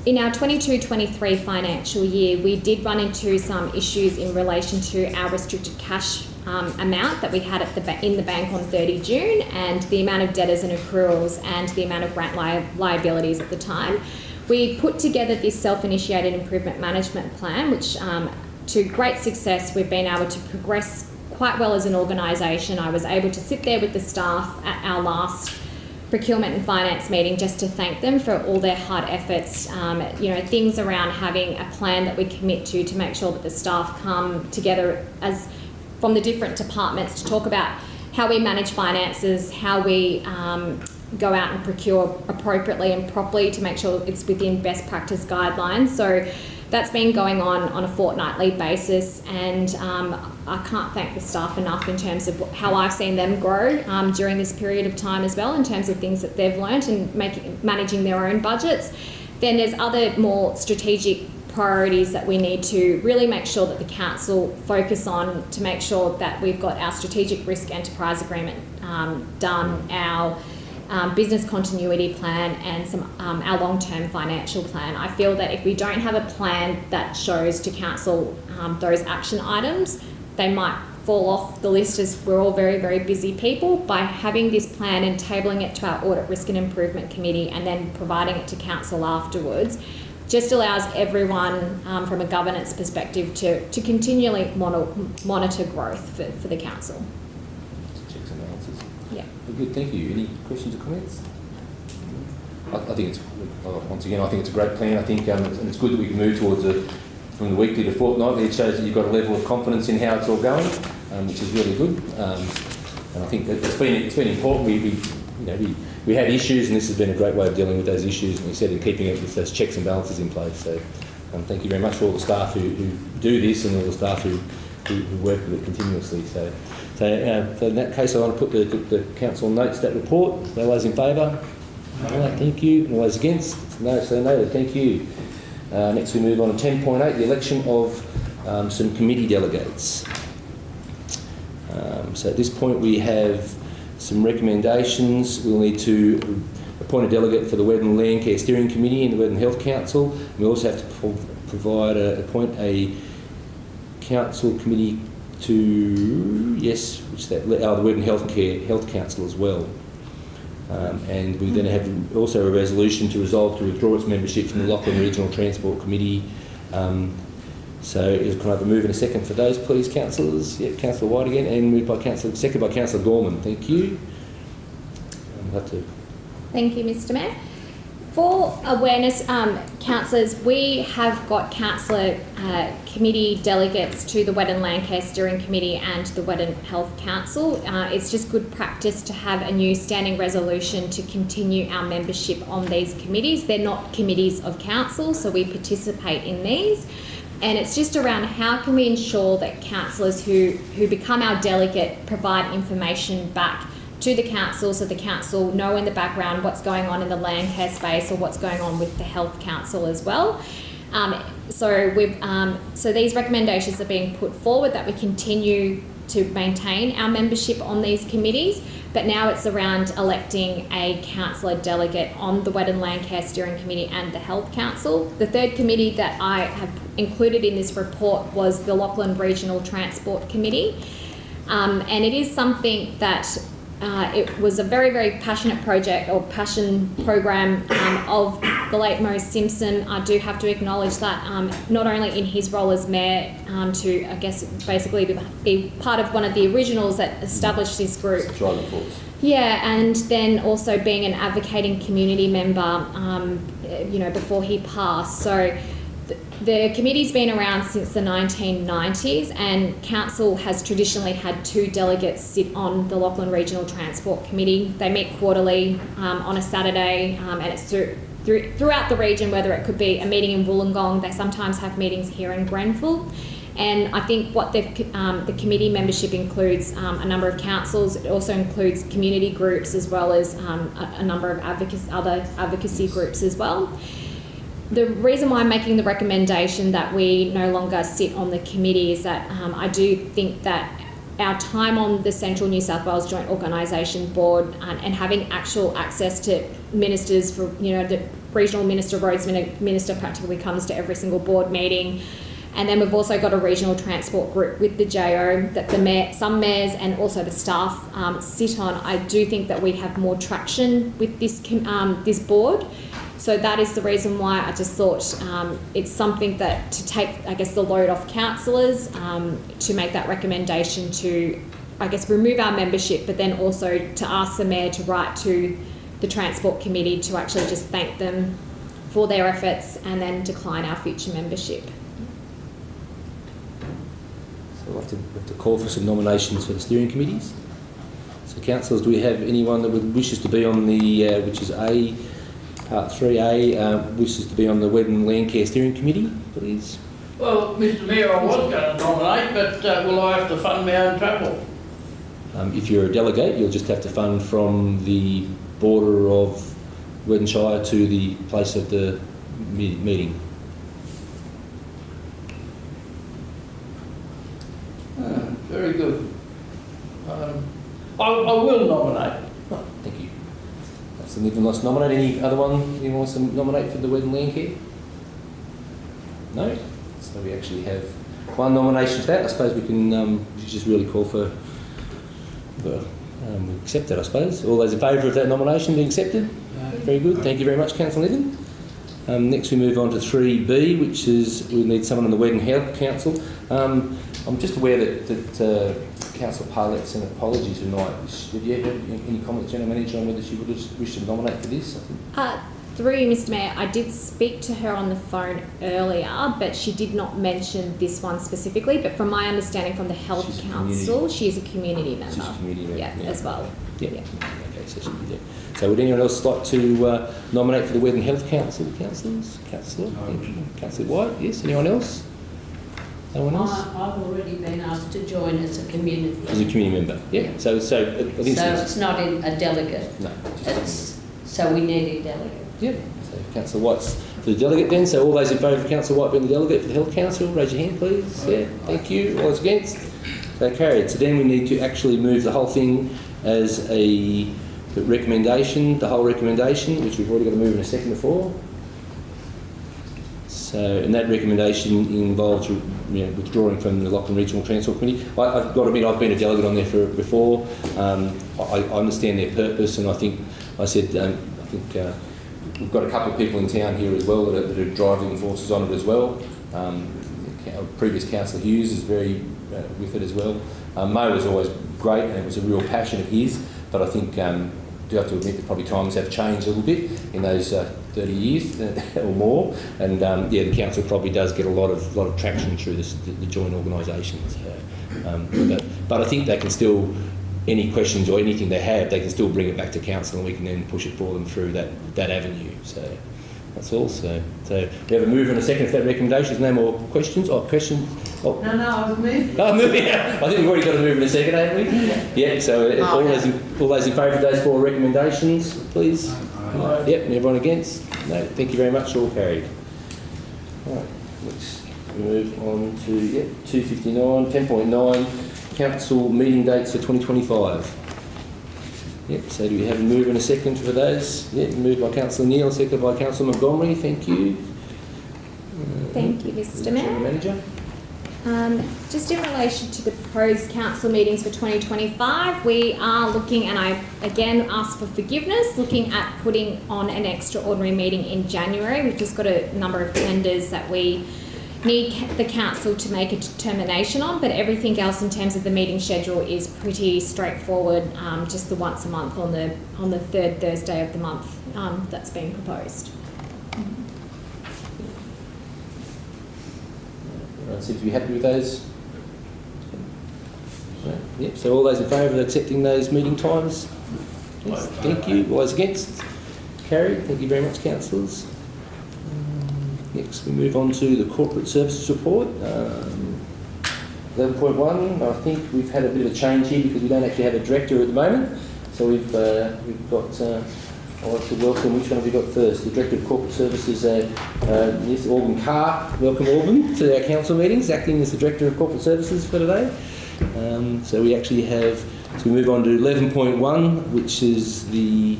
In our 22-23 financial year, we did run into some issues in relation to our restricted cash amount that we had in the bank on 30 June and the amount of debtors and accruals and the amount of grant liabilities at the time. We put together this self-initiated improvement management plan, which to great success we've been able to progress quite well as an organisation. I was able to sit there with the staff at our last procurement and finance meeting just to thank them for all their hard efforts, things around having a plan that we commit to make sure that the staff come together as from the different departments to talk about how we manage finances, how we go out and procure appropriately and properly to make sure it's within best practice guidelines. So that's been going on a fortnightly basis, and I can't thank the staff enough in terms of how I've seen them grow during this period of time as well, in terms of things that they've learnt and managing their own budgets. Then there's other more strategic priorities that we need to really make sure that the council focus on to make sure that we've got our strategic risk enterprise agreement done, our business continuity plan and our long-term financial plan. I feel that if we don't have a plan that shows to council those action items, they might fall off the list as we're all very, very busy people. By having this plan and tabling it to our Audit Risk and Improvement Committee and then providing it to council afterwards, just allows everyone from a governance perspective to continually monitor growth for the council.
Checks and balances.
Yeah.
Well, good, thank you. Any questions or comments? I think it's, once again, I think it's a great plan. I think and it's good that we can move towards from the weekly to fortnightly. It shows that you've got a level of confidence in how it's all going, which is really good. And I think that it's been important. We had issues, and this has been a great way of dealing with those issues, and we said keeping it with those checks and balances in place. So thank you very much for all the staff who do this and all the staff who work with it continuously. So in that case, I want to put the council notes that report. All those in favour? Right, thank you. All those against? No, so noted. Thank you. Next we move on to 10.8, the election of some committee delegates. So at this point we have some recommendations. We'll need to appoint a delegate for the Weddin Land Care Steering Committee and the Weddin Health Council. We also have to appoint a council committee to, the Weddin Health Council as well. And we then have also a resolution to resolve to withdraw its membership from the Lachlan Regional Transport Committee. So can I have a move in a second for those, please, councillors? Yeah, Councillor White again, and moved by second by Councillor Gorman. Thank you.
Thank you, Mr. Mayor. For awareness, councillors, we have got councillor committee delegates to the Weddin Land Care Steering Committee and the Weddin Health Council. It's just good practice to have a new standing resolution to continue our membership on these committees. They're not committees of council, so we participate in these. And it's just around how can we ensure that councillors who become our delegate provide information back to the council, so the council know in the background what's going on in the land care space or what's going on with the health council as well. So these recommendations are being put forward that we continue to maintain our membership on these committees, but now it's around electing a councillor delegate on the Weddin Land Care Steering Committee and the Health Council. The third committee that I have included in this report was the Lachlan Regional Transport Committee, and it is something that it was a very, very passionate project or passion program of the late Mose Simpson. I do have to acknowledge that not only in his role as mayor to, I guess, basically be part of one of the originals that established this group.
Driving force.
Yeah, and then also being an advocating community member, before he passed. So the committee's been around since the 1990s, and council has traditionally had 2 delegates sit on the Lachlan Regional Transport Committee. They meet quarterly on a Saturday, and it's throughout the region, whether it could be a meeting in Wollongong. They sometimes have meetings here in Grenfell. And I think what the committee membership includes a number of councils. It also includes community groups as well as a number of other advocacy groups as well. The reason why I'm making the recommendation that we no longer sit on the committee is that I do think that our time on the Central New South Wales Joint Organisation Board and having actual access to ministers for, the regional minister, roads minister practically comes to every single board meeting. And then we've also got a regional transport group with the JO that some mayors and also the staff sit on. I do think that we have more traction with this board. So that is the reason why I just thought it's something that to take, I guess, the load off councillors to make that recommendation to, I guess, remove our membership, but then also to ask the mayor to write to the Transport Committee to actually just thank them for their efforts and then decline our future membership.
So we'll have to call for some nominations for the steering committees. So councillors, do we have anyone that wishes to be on the, which is Part 3A, wishes to be on the Weddin Land Care Steering Committee, please?
Well, Mr Mayor, I was going to nominate, but will I have to fund my own travel?
If you're a delegate, you'll just have to fund from the border of Weddin Shire to the place of the meeting.
Very good. I will nominate.
Oh, thank you. So anyone else nominate? Any other one anyone wants to nominate for the Weddin Land Care? No? So we actually have one nomination for that. I suppose we can just really call for accept that, I suppose. All those in favour of that nomination being accepted? Very good. Thank you very much, Councillor Niven. Next we move on to 3B, which is we need someone on the Weddin Health Council. I'm just aware that Councillor Parlett sent apologies tonight. Have you had any comments, General Manager, on whether she would wish to nominate for this?
Through you, Mr Mayor, I did speak to her on the phone earlier, but she did not mention this one specifically. But from my understanding from the Health Council, she is a community member. She's a community member. Yeah, as well. Yeah. Okay, so she'll be there. So would anyone else like to nominate for the Weddin Health Council, councillors? Councillor? Councillor White, yes. Anyone else? No one else?
I've already been asked to join as a community.
As a community member, yeah. So I think
so it's not a delegate.
No.
So we need a delegate.
Yep. So Councillor White's for the delegate then. So all those in favour of Councillor White being the delegate for the Health Council, raise your hand please. Yeah, thank you. All those against? So carried. So then we need to actually move the whole thing as a recommendation, the whole recommendation, which we've already got to move in a second before. So, and that recommendation involves withdrawing from the Lachlan Regional Transport Committee. I've got to admit, I've been a delegate on there before. I understand their purpose, and I think we've got a couple of people in town here as well that are driving forces on it as well. Previous Councillor Hughes is very with it as well. Mo was always great, and it was a real passion of his. But I think do have to admit that probably times have changed a little bit in those 30 years or more, and the council probably does get a lot of traction through the joint organisations. But I think they can still, any questions or anything they have, they can still bring it back to council, and we can then push it for them through that avenue. So that's all. So we have a move and a second for that recommendation. There's no more questions. Questions? Oh.
No, I was moving.
Oh, moving. I think we've already got a move in a second, haven't we? Yeah. So all those in favour of those 4 recommendations, please. Yep. And everyone against? No. Thank you very much. All carried. All right. Let's move on to 259, 10.9. Council meeting dates for 2025. Yep, so do we have a move and a second for those? Yep, moved by Councillor Neal, seconded by Councillor Montgomery. Thank you.
Thank you, Mr Mayor.
Manager.
Just in relation to the proposed council meetings for 2025, we are looking, and I again ask for forgiveness, looking at putting on an extraordinary meeting in January. We've just got a number of tenders that we need the council to make a determination on, but everything else in terms of the meeting schedule is pretty straightforward, just the once a month on the third Thursday of the month that's being proposed.
Everyone seems to be happy with those. Yep, so all those in favour of accepting those meeting times? Yes, thank you. All those against? Carried. Thank you very much, councillors. Next, we move on to the corporate services report. 11.1, I think we've had a bit of a change here because we don't actually have a director at the moment. So we've got, I'd like to welcome, which one have we got first? The Director of Corporate Services, yes, Orban Carr. Welcome, Orban, to our council meetings, acting as the Director of Corporate Services for today. So we actually have, so we move on to 11.1, which is the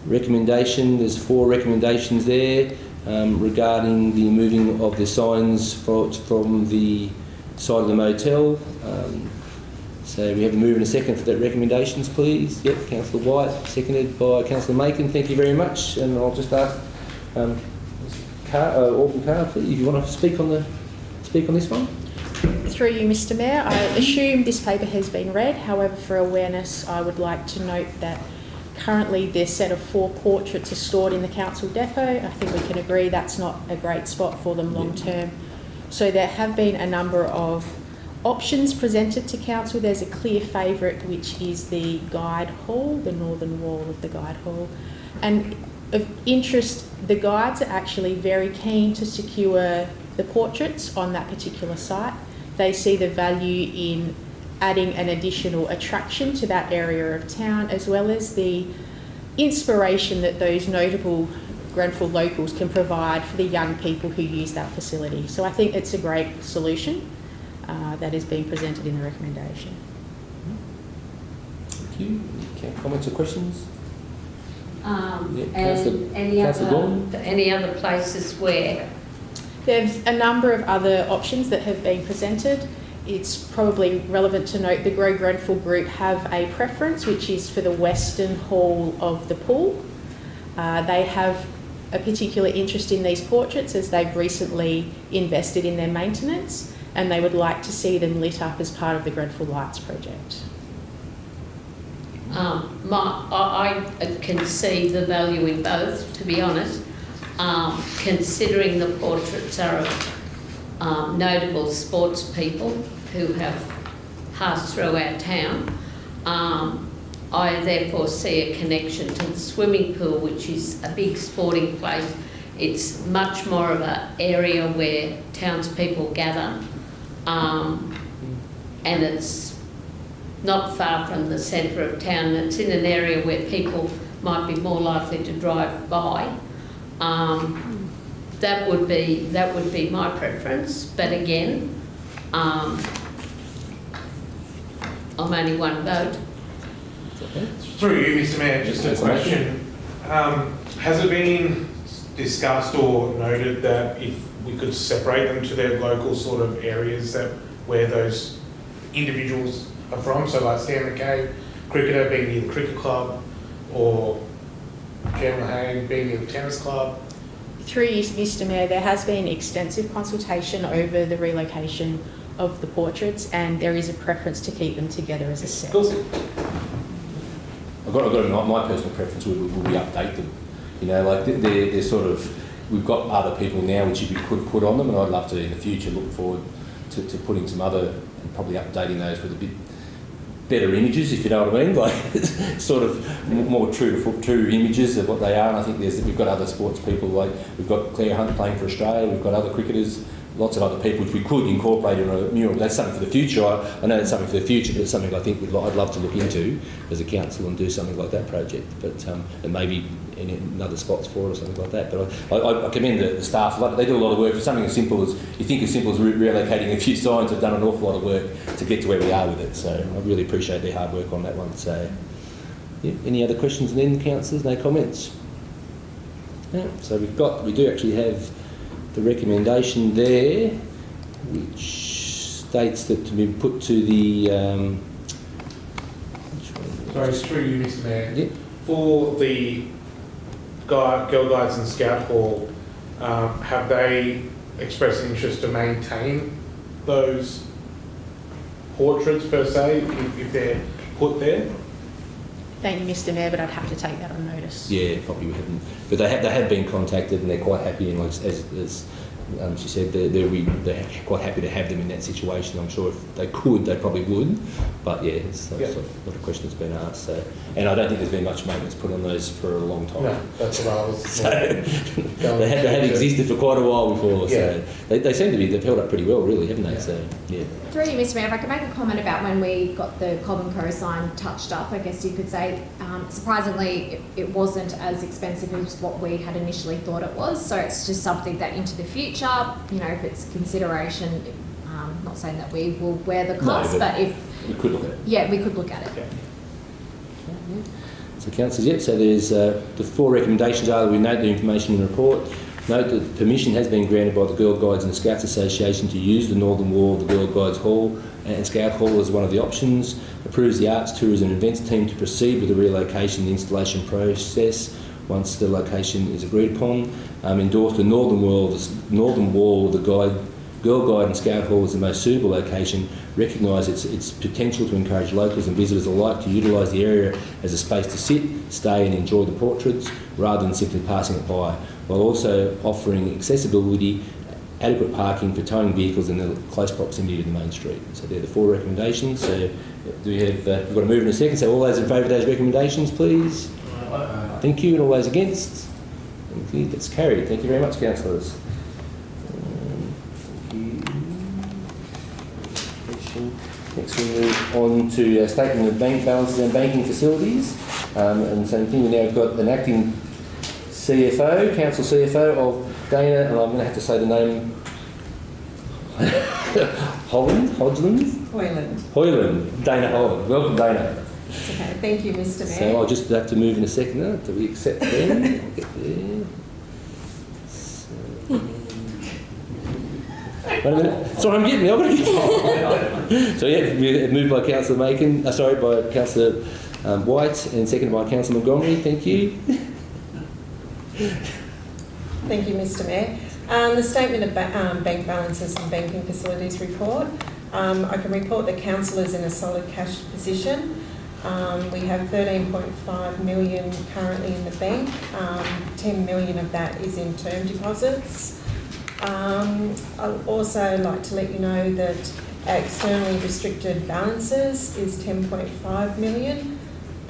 recommendation. There's 4 recommendations there. Regarding the moving of the signs from the side of the motel. So we have a move and a second for that recommendations, please. Yep, Councillor White, seconded by Councillor Macon. Thank you very much. And I'll just ask Orban Carr, please, if you want to speak on this one.
Through you, Mr. Mayor, I assume this paper has been read. However, for awareness, I would like to note that currently this set of 4 portraits are stored in the council depot. I think we can agree that's not a great spot for them long term. So there have been a number of options presented to council. There's a clear favourite, which is the guide hall, the northern wall of the guide hall. And of interest, the guides are actually very keen to secure the portraits on that particular site. They see the value in adding an additional attraction to that area of town, as well as the inspiration that those notable Grenfell locals can provide for the young people who use that facility. So I think it's a great solution that is being presented in the recommendation.
Thank you. Okay, comments or questions?
And any other places where?
There's a number of other options that have been presented. It's probably relevant to note the Grow Grenfell group have a preference, which is for the western hall of the pool. They have a particular interest in these portraits as they've recently invested in their maintenance, and they would like to see them lit up as part of the Grenfell Lights project.
I can see the value in both, to be honest, considering the portraits are of notable sports people who have passed through our town. I therefore see a connection to the swimming pool, which is a big sporting place. It's much more of an area where townspeople gather, and it's not far from the centre of town. It's in an area where people might be more likely to drive by. That would be my preference, but again, I'm only one vote.
Through you, Mr. Mayor, just a question. Has it been discussed or noted that if we could separate them to their local sort of areas that where those individuals are from? So like Stan McKay, cricketer, being near the cricket club, or Jan Lahane being near the tennis club?
Through you, Mr. Mayor, there has been extensive consultation over the relocation of the portraits, and there is a preference to keep them together as a set.
I've got my personal preference would be update them. You know, like they're sort of, we've got other people now which you could put on them, and I'd love to in the future look forward to putting some other, and probably updating those with a bit better images, if you know what I mean, like sort of more true images of what they are. And I think we've got other sports people, like we've got Claire Hunt playing for Australia, we've got other cricketers, lots of other people which we could incorporate in a mural. That's something for the future. I know it's something for the future, but it's something I think I'd love to look into as a council and do something like that project. But and maybe in other spots for it or something like that. But I commend the staff. They do a lot of work for something as simple as relocating a few signs. Have done an awful lot of work to get to where we are with it. So I really appreciate their hard work on that one. So, yeah. Any other questions then, councillors? No comments. Yeah. So we do actually have the recommendation there. which states that to be put to the...
Sorry, it's through you, Mr. Mayor.
Yeah.
For the Girl Guides and Scout Hall, have they expressed interest to maintain those portraits per se, if they're put there?
Thank you, Mr. Mayor, but I'd have to take that on notice.
Yeah, probably we haven't. But they have been contacted and they're quite happy. And as she said, they're quite happy to have them in that situation. I'm sure if they could, they probably would. But yeah, it's not a question that's been asked. So, and I don't think there's been much maintenance put on those for a long time.
No, that's what I was.
So they have existed for quite a while before.
Yeah.
So they seem to be, they've held up pretty well, really, haven't they?
Yeah.
So yeah.
Through you, Mr. Mayor, if I could make a comment about when we got the Cobb & Co sign touched up, I guess you could say, surprisingly, it wasn't as expensive as what we had initially thought it was. So it's just something that into the future, you know, if it's a consideration, not saying that we will wear the cost,
No,
but if...
We could look at it.
Yeah, we could look at it.
Yeah.
So councillors, yep, so there's the 4 recommendations are that we note the information in the report. Note that permission has been granted by the Girl Guides and the Scouts Association to use the northern wall of the Girl Guides Hall and Scout Hall as one of the options. Approves the Arts, Tourism and Events team to proceed with the relocation and installation process once the location is agreed upon. Endorse the northern wall of the Girl Guide and Scout Hall as the most suitable location. Recognise its potential to encourage locals and visitors alike to utilise the area as a space to sit, stay and enjoy the portraits rather than simply passing it by, while also offering accessibility, adequate parking for towing vehicles in the close proximity to the main street. So they're the 4 recommendations. So do we have, we've got to move in a second, so all those in favour of those recommendations, please. Thank you, and all those against? Thank you, that's carried. Thank you very much, councillors. Next we move on to statement of bank balances and banking facilities. And same thing, we now have got an acting CFO, council CFO of Dana, and I'm going to have to say the name, Hoyland, Dana Holland. Welcome, Dana.
Okay, thank you, Mr. Mayor.
So I'll just have to move in a second now. Do we accept them? I'll get there. Wait a minute. Sorry, I'm getting me. I've got to get So yeah, moved by Councillor Macon. By Councillor White and seconded by Councillor Montgomery. Thank you.
Thank you, Mr. Mayor. The statement of bank balances and banking facilities report. I can report that council is in a solid cash position. We have 13.5 million currently in the bank. 10 million of that is in term deposits. I'd also like to let you know that our externally restricted balances is 10.5 million.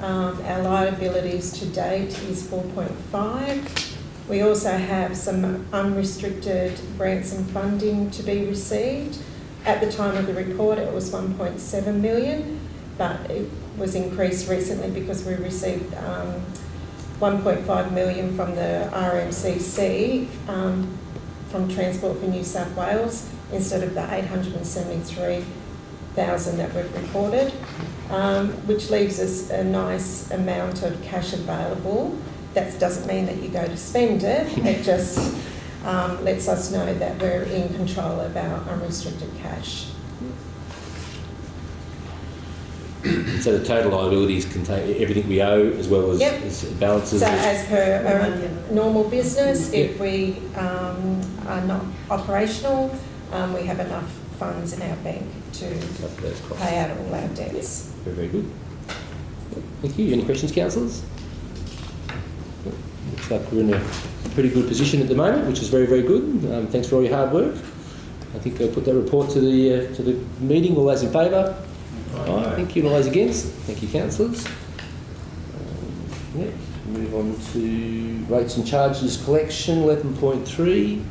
Our liabilities to date is 4.5. We also have some unrestricted grants and funding to be received. At the time of the report, it was 1.7 million, but it was increased recently because we received 1.5 million from the RMCC from Transport for New South Wales instead of the 873,000 that we've reported, which leaves us a nice amount of cash available. That doesn't mean that you go to spend it, it just lets us know that we're in control of our unrestricted cash.
So the total liabilities contain everything we owe as well as, as balances?
So as per our normal business, if we are not operational, we have enough funds in our bank to pay out all our debts.
Very, very good. Thank you. Any questions, councillors? Looks like we're in a pretty good position at the moment, which is very, very good. Thanks for all your hard work. I think I'll put that report to the meeting. All those in favour? Aye. Thank you. All those against? Thank you, councillors. Move on to rates and charges collection, 11.3.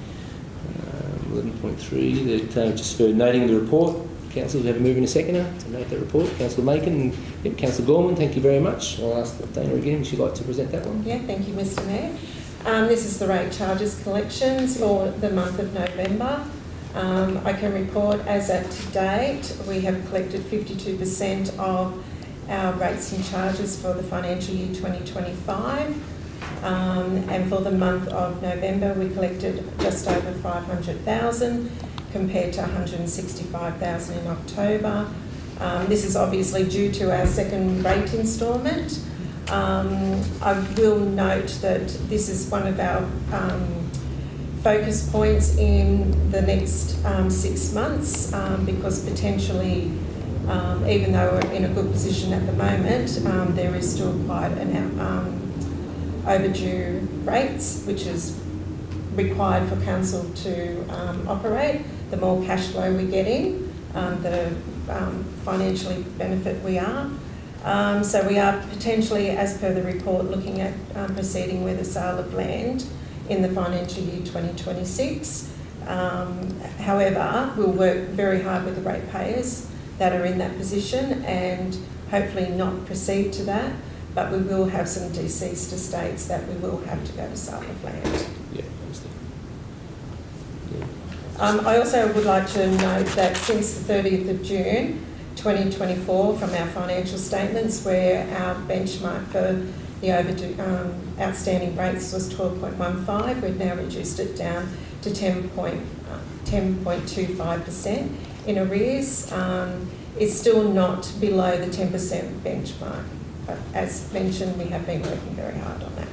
11.3, that just for noting the report. Councillors, we have a move in a seconder to note that report. Councillor Macon and Councillor Gorman, thank you very much. I'll ask Dana again, would you like to present that one?
Yeah, thank you, Mr. Mayor. This is the rate charges collections for the month of November. I can report as at to date, we have collected 52% of our rates and charges for the financial year 2025. And for the month of November, we collected just over 500,000 compared to 165,000 in October. This is obviously due to our second rate instalment. I will note that this is one of our focus points in the next 6 months because potentially, even though we're in a good position at the moment, there is still quite an overdue rates, which is required for council to operate. The more cash flow we get in, the financially benefit we are. So we are potentially, as per the report, looking at proceeding with a sale of land in the financial year 2026. However, we'll work very hard with the ratepayers that are in that position and hopefully not proceed to that, but we will have some deceased estates that we will have to go to sale of land.
Yeah, understand.
I also would like to note that since the 30th of June 2024, from our financial statements, where our benchmark for the overdue outstanding rates was 12.15, we've now reduced it down to 10.25% in arrears. It's still not below the 10% benchmark, but as mentioned, we have been working very hard on that.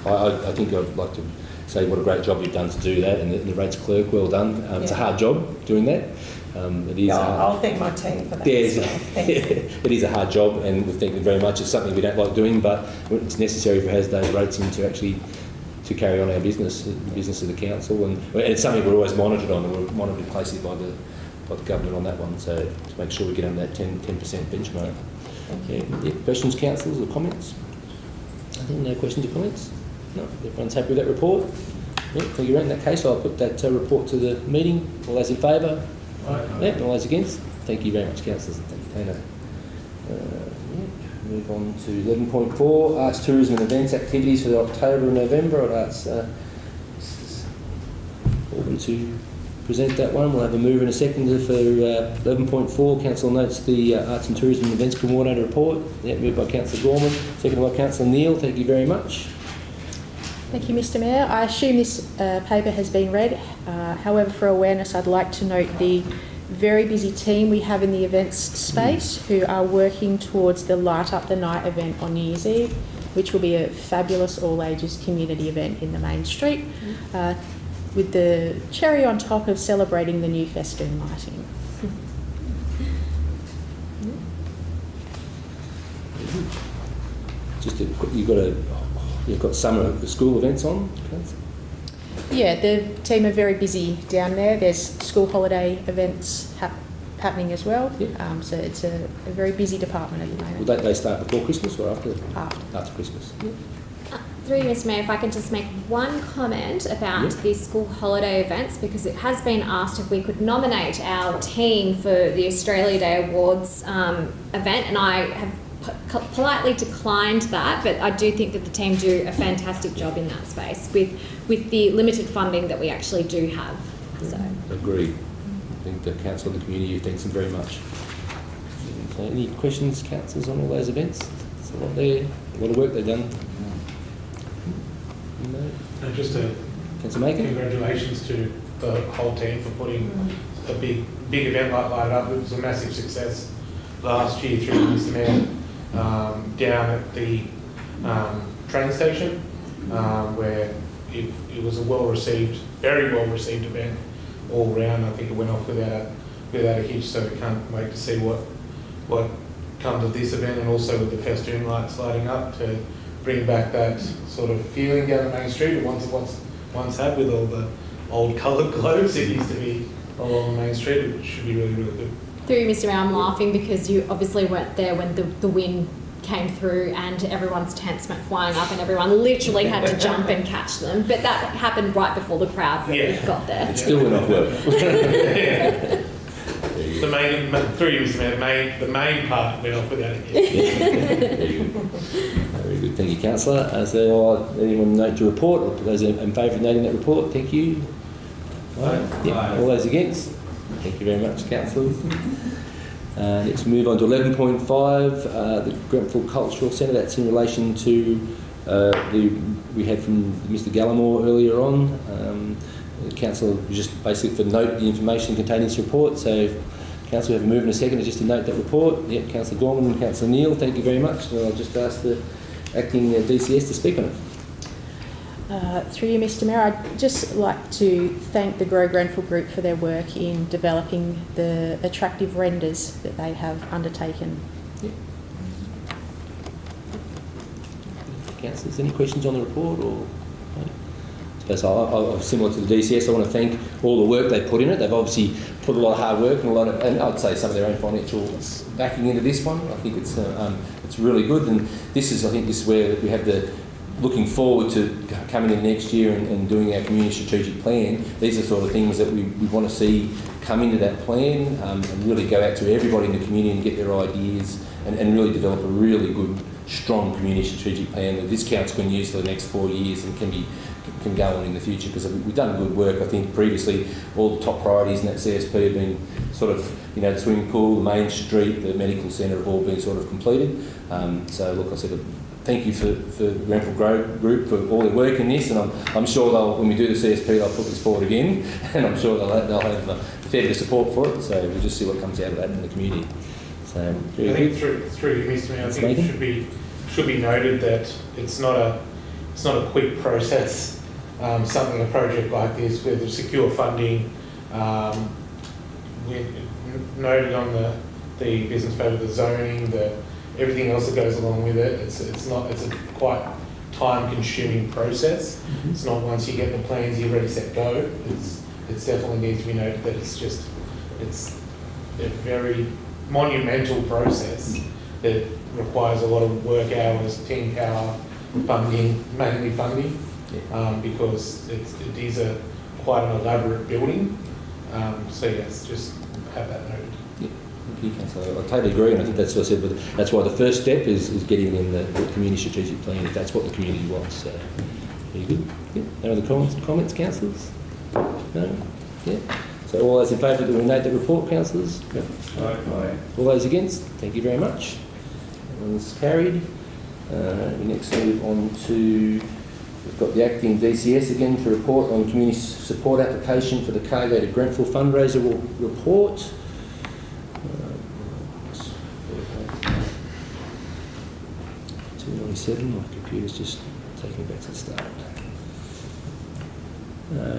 I think I'd like to say what a great job you've done to do that, and the rates clerk, well done. It's a hard job doing that. It is.
I'll thank my team for that.
Yeah,
as well. Thank you.
it is a hard job, and we thank you very much. It's something we don't like doing, but it's necessary for us those rates in to actually to carry on our business, the business of the council, and it's something we're always monitored on, and we're monitored closely by the government on that one. So to make sure we get on that 10% benchmark. Yeah. Questions, councillors, or comments? I think no questions or comments. No, everyone's happy with that report. Yeah, thank you. In that case, I'll put that report to the meeting. All those in favour? Yeah, all those against? Thank you very much, councillors. Thank you, Tana. Move on to 11.4, arts, tourism and events activities for the October and November. I'd ask Auburn to present that one. We'll have a mover and a seconder for 11.4. Council notes the Arts and Tourism and Events Coordinator report. Yeah, moved by Councillor Gorman, seconded by Councillor Neal. Thank you very much.
Thank you, Mr Mayor. I assume this paper has been read. However, for awareness, I'd like to note the very busy team we have in the events space who are working towards the Light Up the Night event on New Year's Eve, which will be a fabulous all-ages community event in the main street, with the cherry on top of celebrating the new festoon lighting.
You've got summer school events on?
Yeah, the team are very busy down there. There's school holiday events happening as well.
Yeah.
So it's a very busy department at the moment.
Will they start before Christmas or after?
After
Christmas.
Yeah.
Through you, Mr Mayor, if I could just make one comment about the school holiday events, because it has been asked if we could nominate our team for the Australia Day Awards event, and I have politely declined that, but I do think that the team do a fantastic job in that space with the limited funding that we actually do have. So.
Agreed. I think the council and the community thanks them very much. So any questions, councillors, on all those events? It's a lot of work they've done. No.
And just
Councillor Macon?
congratulations to the whole team for putting a big event like Light Up. It was a massive success last year through Mr Mayor, down at the train station, where it was a very well received event all round. I think it went off without a hitch, so we can't wait to see what comes of this event, and also with the festoon lights lighting up to bring back that sort of feeling down the main street it once had, with all the old coloured globes it used to be along the main street, which should be really, really good.
Through you, Mr Mayor, I'm laughing because you obviously weren't there when the wind came through and everyone's tents went flying up and everyone literally had to jump and catch them. But that happened right before the crowd really got there.
It still went off well.
The main part went off without a hitch.
Very good. Thank you, councillor. Anyone note to report? Or those in favour of noting that report? Thank you. Aye. All those against? Thank you very much, councillors. Let's move on to 11.5, the Grenfell Cultural Centre. That's in relation to we had from Mr Gallimore earlier on. The Council, just basically for note the information contained in this report. So, Council, we have a move and a second just to note that report. Yep, Councillor Gorman and Councillor Neal, thank you very much. And I'll just ask the acting DCS to speak on it.
Through you, Mr Mayor, I'd just like to thank the Grow Grenfell Group for their work in developing the attractive renders that they have undertaken.
Yep. Councillors, any questions on the report? Or I suppose similar to the DCS, I want to thank all the work they put in it. They've obviously put a lot of hard work and and I'd say some of their own financial backing into this one. I think it's really good, and I think this is where we have the looking forward to coming in next year and doing our community strategic plan. These are sort of things that we want to see come into that plan, and really go out to everybody in the community and get their ideas and really develop a really good, strong community strategic plan that this council can use for the next 4 years and can go on in the future, because we've done good work. I think previously all the top priorities in that CSP have been sort of, the swimming pool, the main street, the medical centre have all been sort of completed. So look, I said thank you for the Grenfell Grow Group for all their work in this, and I'm sure when we do the CSP they'll put this forward again, and I'm sure they'll have a fair bit of support for it, so we'll just see what comes out of that in the community. So
I think through you, Mr Mayor, I think it should be noted that it's not a quick process. A project like this with secure funding, we noted on the business paper, the zoning, everything else that goes along with it. It's a quite time-consuming process.
Mm-hmm.
It's not once you get the plans, you're ready, set, go. It definitely needs to be noted that it's a very monumental process that requires a lot of work hours, team power, funding, mainly funding. Because it is quite an elaborate building. So yes, just have that noted.
Yeah, thank you, Councillor. I totally agree, and I think that's what I said, but that's why the first step is getting in the community strategic plan, if that's what the community wants. So, very good. Yeah. No other comments, councillors? No? Yeah. So all those in favour that we note the report, councillors? No? Aye. All those against? Thank you very much. That one's carried. We next move on to... We've got the acting DCS again to report on community support application for the Cargo to Grenfell fundraiser report. 297, my computer's just taking me back to the start.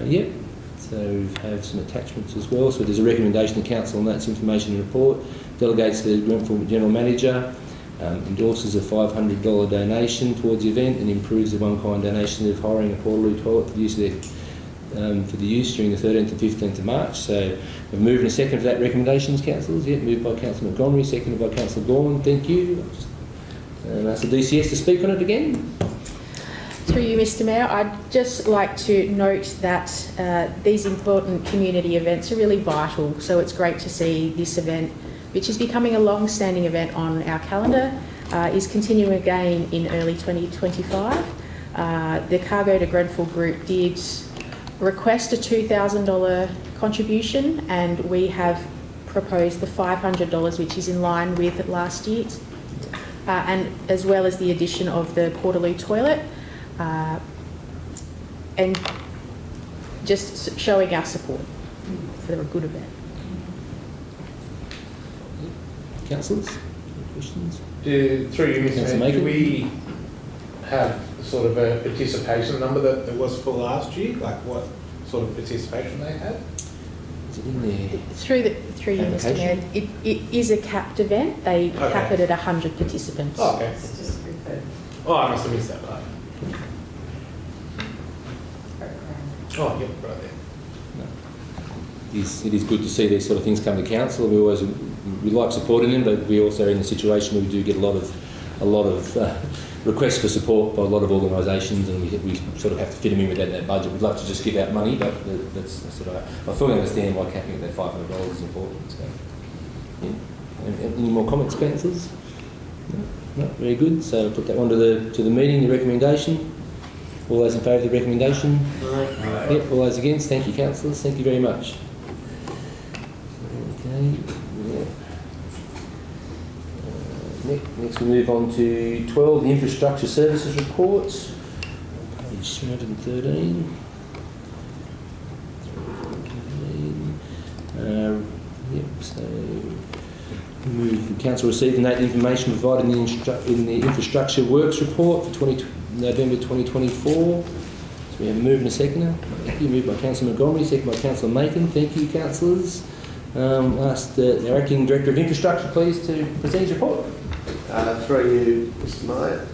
Yep, so we have some attachments as well. So there's a recommendation to council on that's information and report. Delegates to the Grenfell General Manager. Endorses a $500 donation towards the event and improves the one-kind donation of hiring a Portaloo toilet for the use during the 13th and 15th of March. So we've moved in a second for that recommendations, councillors. Yeah, moved by Councillor Montgomery, seconded by Councillor Gorman. Thank you. And ask the DCS to speak on it again.
Through you, Mr Mayor, I'd just like to note that these important community events are really vital. So it's great to see this event, which is becoming a long-standing event on our calendar, is continuing again in early 2025. The Cargo to Grenfell Group did request a $2,000 contribution, and we have proposed the $500, which is in line with last year, and as well as the addition of the Portaloo toilet, and just showing our support for the good event.
Councillors, any questions?
Through you, Mr Mayor, do we have sort of a participation number that there was for last year? Like what sort of participation they had?
Is it in there?
Through you, Mr Mayor, it is a capped event. They cap it at 100 participants.
Oh, okay. Oh, I must have missed that part. Oh, yeah, right there.
It is good to see these sort of things come to council. We like supporting them, but we also are in a situation where we do get a lot of requests for support by a lot of organisations, and we sort of have to fit them in with that budget. We'd love to just give out money, but that's sort of, I fully understand why capping at that $500 is important. So, yeah. Any more comments, councillors? No, very good. So I'll put that one to the meeting. The recommendation. All those in favour of the recommendation? Aye. Yep. All those against? Thank you, councillors. Thank you very much. Okay. Yeah. Next we move on to 12, the infrastructure services report, page 313. Council received and note the information provided in the infrastructure works report for November 2024. So we have a move and a seconder. Thank you. Moved by Councillor Montgomery, second by Councillor Macon. Thank you, councillors. Ask our Acting Director of Infrastructure, please, to present his report.
Through you, Mr Mayor.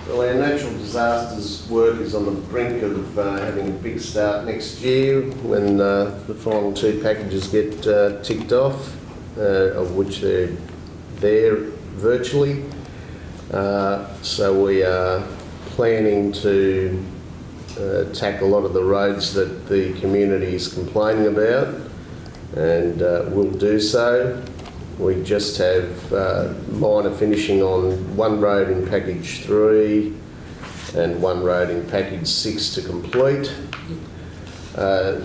Well, our natural disasters work is on the brink of having a big start next year when the final 2 packages get ticked off, of which they're there virtually. So we are planning to tackle a lot of the roads that the community is complaining about, and we'll do so. We just have minor finishing on one road in package 3 and one road in package 6 to complete.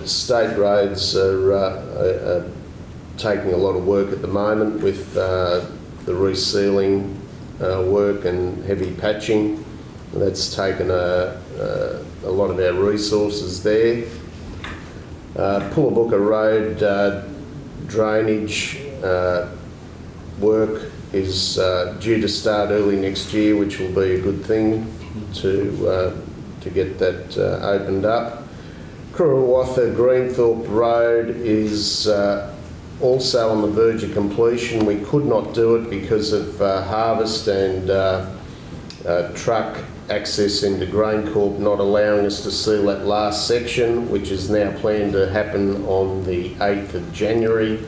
State roads are taking a lot of work at the moment with the resealing work and heavy patching. That's taken a lot of our resources there. Pullabooka Road drainage work is due to start early next year, which will be a good thing to get that opened up. Kurawatha Greenthorpe Road is also on the verge of completion. We could not do it because of harvest and truck access into GrainCorp not allowing us to seal that last section, which is now planned to happen on the 8th of January,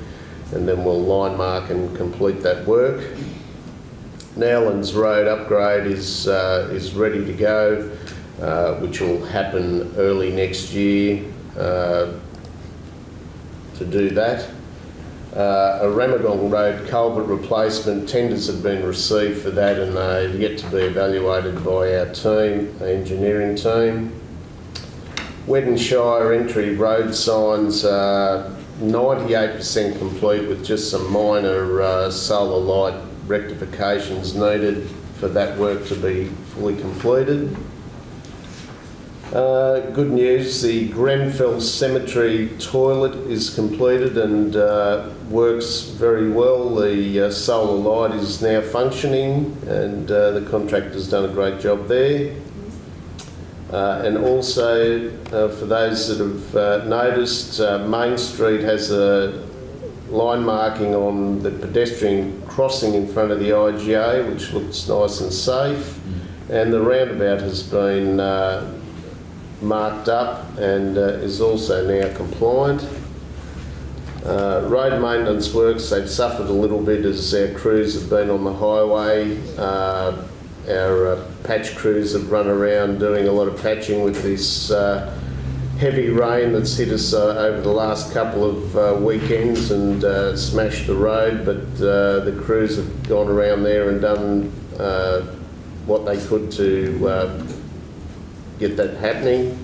and then we'll line mark and complete that work. Nowlands Road upgrade is ready to go, which will happen early next year to do that. A Ramagong Road culvert replacement tenders have been received for that, and they're yet to be evaluated by our team, our engineering team. Weddin Shire entry road signs are 98% complete, with just some minor solar light rectifications needed for that work to be fully completed. Good news, the Grenfell Cemetery toilet is completed and works very well. The solar light is now functioning, and the contractor's done a great job there. And also, for those that have noticed, Main Street has a line marking on the pedestrian crossing in front of the IGA, which looks nice and safe, and the roundabout has been marked up and is also now compliant. Road maintenance works, they've suffered a little bit as our crews have been on the highway. Our patch crews have run around doing a lot of patching with this heavy rain that's hit us over the last couple of weekends and smashed the road, but the crews have gone around there and done what they could to get that happening.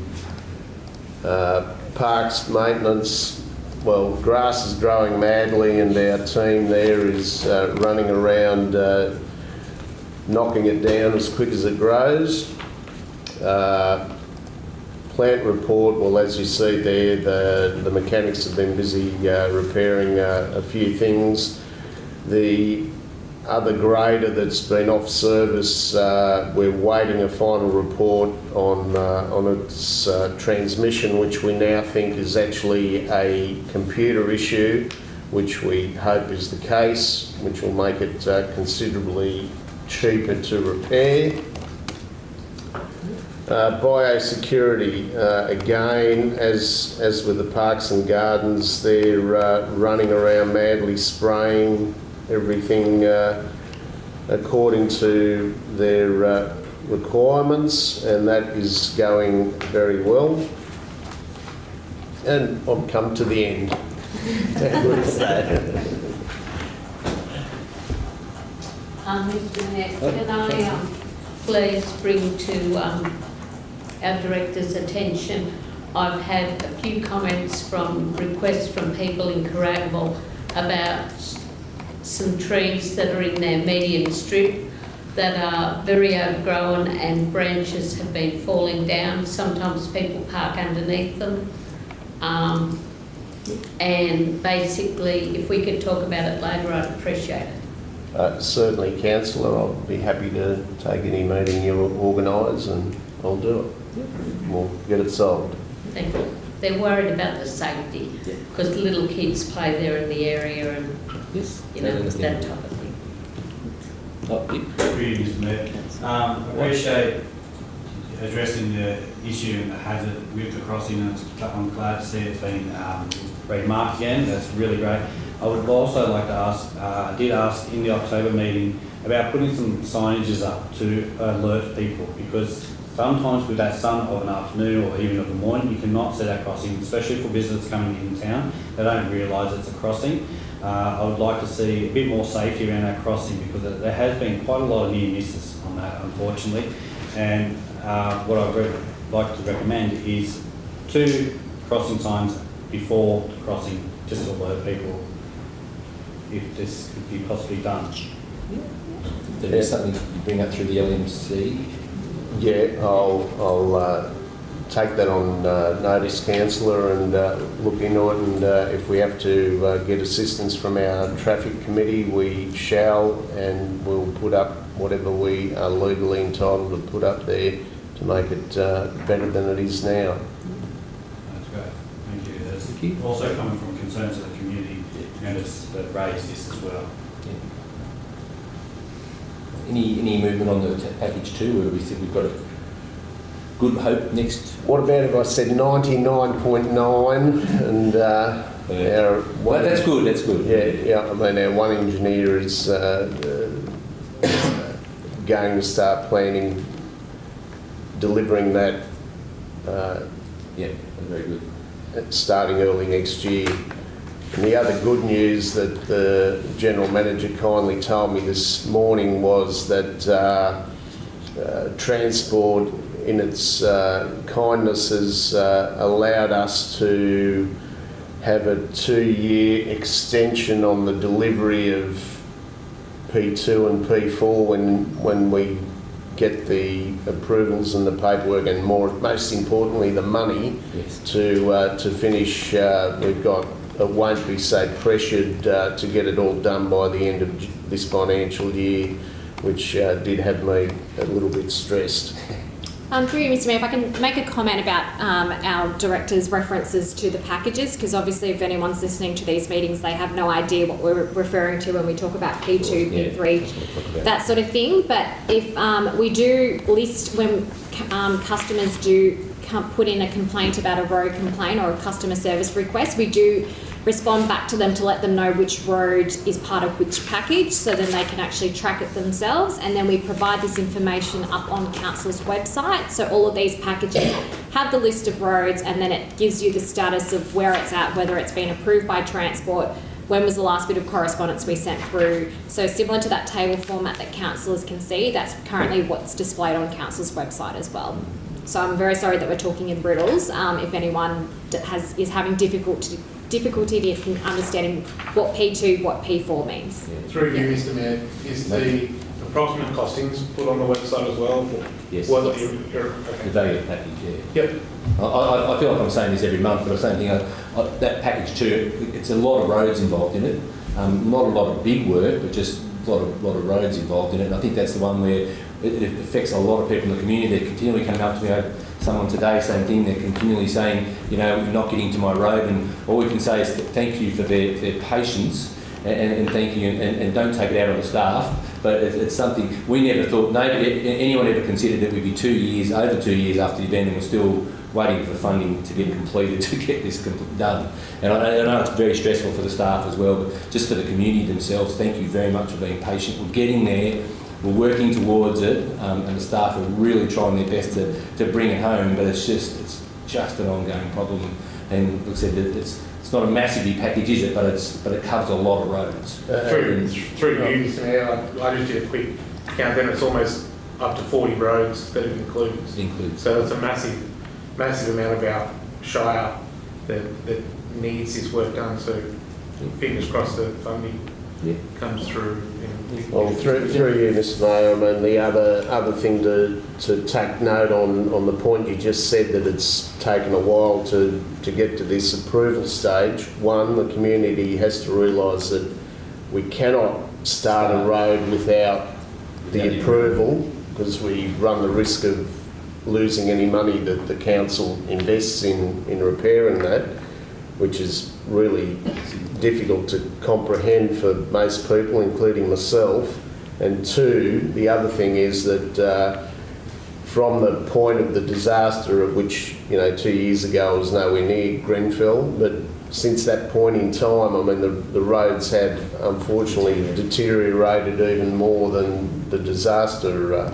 Parks maintenance, well, grass is growing madly, and our team there is running around knocking it down as quick as it grows. Plant report, well, as you see there, the mechanics have been busy repairing a few things. The other grader that's been off service, we're waiting a final report on its transmission, which we now think is actually a computer issue, which we hope is the case, which will make it considerably cheaper to repair. Biosecurity, again, as with the parks and gardens, they're running around madly spraying everything according to their requirements, and that is going very well. And I've come to the end. How good is that?
Mr. Mayor, can I please bring to our Director's attention, I've had a few comments requests from people in Carragwell about some trees that are in their median strip that are very overgrown and branches have been falling down. Sometimes people park underneath them. And basically, if we could talk about it later, I'd appreciate it.
Certainly, councillor, I'll be happy to take any meeting you organise and I'll do it. We'll get it solved.
Thank you. They're worried about the safety because little kids play there in the area and
Yes.
you know that type of thing.
Oh, yep.
Through you, Mr Mayor. Appreciate addressing the issue and the hazard with the crossing, and I'm glad to see it's been remarked again. That's really great. I would also like to ask, I did ask in the October meeting about putting some signages up to alert people, because sometimes with that sun of an afternoon or even of the morning, you cannot see that crossing, especially for visitors coming in town. They don't realise it's a crossing. I would like to see a bit more safety around that crossing, because there has been quite a lot of near misses on that, unfortunately. And what I'd like to recommend is 2 crossing signs before the crossing, just to alert people if this could be possibly done.
There is something you bring up through the LMC.
Yeah, I'll take that on notice, councillor, and look into it. And if we have to get assistance from our traffic committee, we shall, and we'll put up whatever we are legally entitled to put up there to make it better than it is now.
That's great. Thank you. That's also coming from concerns of the community members that raised this as well.
Any movement on the package 2, where we think we've got a good hope next?
What about if I said 99.9 and our
Well, that's good. That's good.
Yeah. I mean, our one engineer is going to start planning, delivering that.
Yeah, very good.
Starting early next year. And the other good news that the General Manager kindly told me this morning was that Transport, in its kindness, has allowed us to have a 2-year extension on the delivery of P2 and P4 when we get the approvals and the paperwork, and most importantly the money.
Yes.
To finish. We've got, it won't be so pressured to get it all done by the end of this financial year, which did have me a little bit stressed.
Through you, Mr Mayor, if I can make a comment about our director's references to the packages, because obviously if anyone's listening to these meetings, they have no idea what we're referring to when we talk about P2, P3, that sort of thing. But if we do list, when customers do put in a complaint about a road complaint or a customer service request, we do respond back to them to let them know which road is part of which package, so then they can actually track it themselves. And then we provide this information up on Council's website. So all of these packages have the list of roads, and then it gives you the status of where it's at, whether it's been approved by Transport, when was the last bit of correspondence we sent through. So similar to that table format that councillors can see, that's currently what's displayed on Council's website as well. So I'm very sorry that we're talking in riddles. If anyone is having difficulty in understanding what P2, what P4 means.
Through you, Mr Mayor, is the approximate costings put on the website as well?
Yes.
Well,
The
okay.
value of the package, yeah.
Yep.
I feel like I'm saying this every month, but I'm saying that package 2, it's a lot of roads involved in it. Not a lot of big work, but just a lot of roads involved in it. And I think that's the one where it affects a lot of people in the community. They're continually coming up to me. I had someone today, same thing. They're continually saying, you're not getting to my road, and all we can say is thank you for their patience and thank you, and don't take it out on the staff. But it's something we never thought. Anyone ever considered that we'd be over 2 years after the event, and we're still waiting for funding to get completed to get this done. And I know it's very stressful for the staff as well, but just for the community themselves, thank you very much for being patient. We're getting there. We're working towards it, and the staff are really trying their best to bring it home. But it's just an ongoing problem. And like I said, it's not a massively package, is it? But it covers a lot of roads.
Through you, Mr Mayor, I just did a quick count. Then it's almost up to 40 roads that it includes. So it's a massive amount of our shire that needs this work done. So fingers crossed the funding comes through.
Well, through you, Mr Mayor, I mean, the other thing to take note on the point you just said, that it's taken a while to get to this approval stage. One, the community has to realise that we cannot start a road without the approval, because we run the risk of losing any money that the council invests in repairing that, which is really difficult to comprehend for most people, including myself. And two, the other thing is that from the point of the disaster, of which 2 years ago was nowhere near Grenfell, but since that point in time, I mean, the roads have unfortunately deteriorated even more than the disaster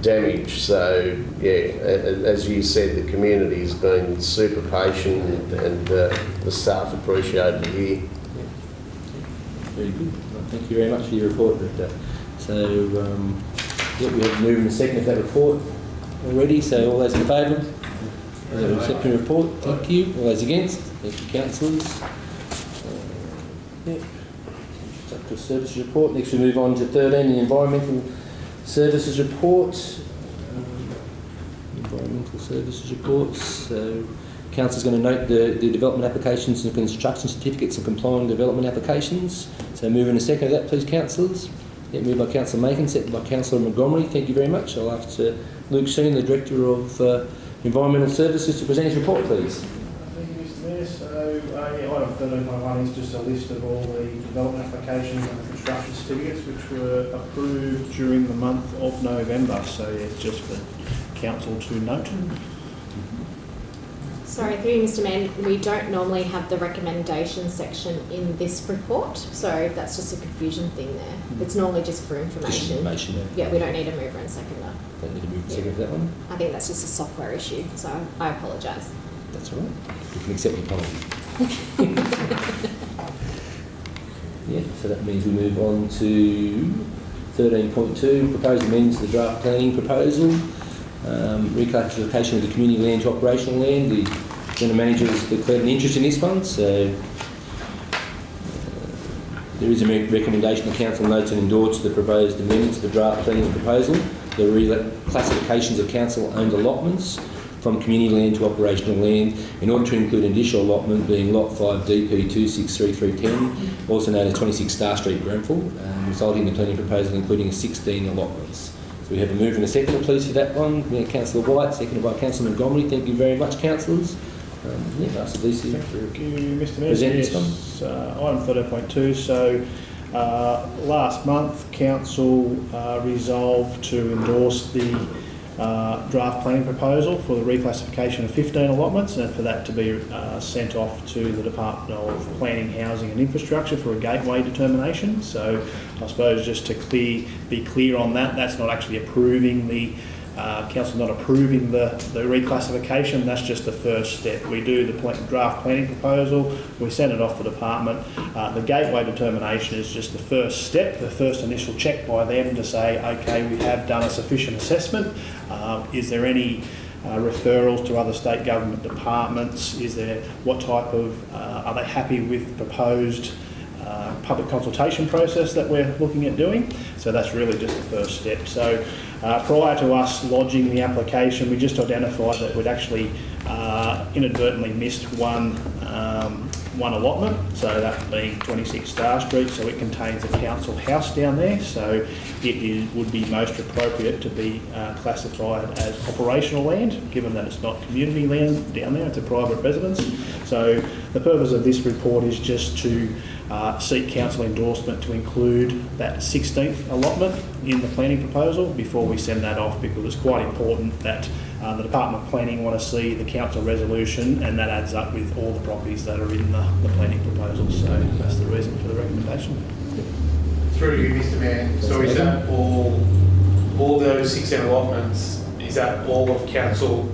damage. So yeah, as you said, the community has been super patient, and the staff appreciate it here.
Very good. Well, thank you very much for your report, Director. So yeah, we have moved and seconded that report already. So all those in favour? Accepting the report. Thank you. All those against? Thank you, councillors. Yeah. Structural services report. Next we move on to 13, the environmental services report. Environmental services reports. So council is going to note the development applications and construction certificates and complying development applications. So move in a second of that, please, councillors. Yeah, moved by Councillor Macon, seconded by Councillor Montgomery. Thank you very much. I'll ask Luke Soon, the Director of Environmental Services, to present his report, please.
Thank you, Mr Mayor. So item 13.1 is just a list of all the development applications and construction certificates which were approved during the month of November. So it's just for council to note.
Sorry, through you, Mr Mayor, we don't normally have the recommendation section in this report, so that's just a confusion thing there. It's normally just for information.
Just information.
Yeah, we don't need a mover and seconder.
Don't need to move and second for that one.
I think that's just a software issue, so I apologise.
That's all right. You can accept the apology. Yeah, so that means we move on to 13.2, proposed amendments to the draft planning proposal. Reclassification of the community land to operational land. The General Manager has declared an interest in this one, so there is a recommendation the Council notes and endorse the proposed amendments to the draft planning proposal. The reclassifications of council-owned allotments from community land to operational land in order to include an additional allotment being Lot 5 DP 263310, also known as 26 Star Street, Grenfell, resulting in the planning proposal including 16 allotments. So we have a move and a second, please, for that one. Councillor White, seconded by Councillor Montgomery. Thank you very much, councillors. Yeah, Mr Lucy,
Thank you, Mr Mayor.
present this one.
Item 13.2. So last month, council resolved to endorse the draft planning proposal for the reclassification of 15 allotments, and for that to be sent off to the Department of Planning, Housing and Infrastructure for a gateway determination. So I suppose just to be clear on that, that's not actually approving the council not approving the reclassification. That's just the first step. We do the draft planning proposal, we send it off to the department. The gateway determination is just the first step, the first initial check by them to say, okay, we have done a sufficient assessment. Is there any referrals to other state government departments? Is there, what type of, are they happy with proposed public consultation process that we're looking at doing? So that's really just the first step. So prior to us lodging the application, we just identified that we'd actually inadvertently missed one allotment, so that being 26 Star Street. So it contains a council house down there, so it would be most appropriate to be classified as operational land, given that it's not community land down there, it's a private residence. So the purpose of this report is just to seek council endorsement to include that 16th allotment in the planning proposal before we send that off, because it's quite important that the Department of Planning want to see the council resolution, and that adds up with all the properties that are in the planning proposal. So that's the reason for the recommendation.
Through you, Mr Mayor. So is that all those 16 allotments, is that all of council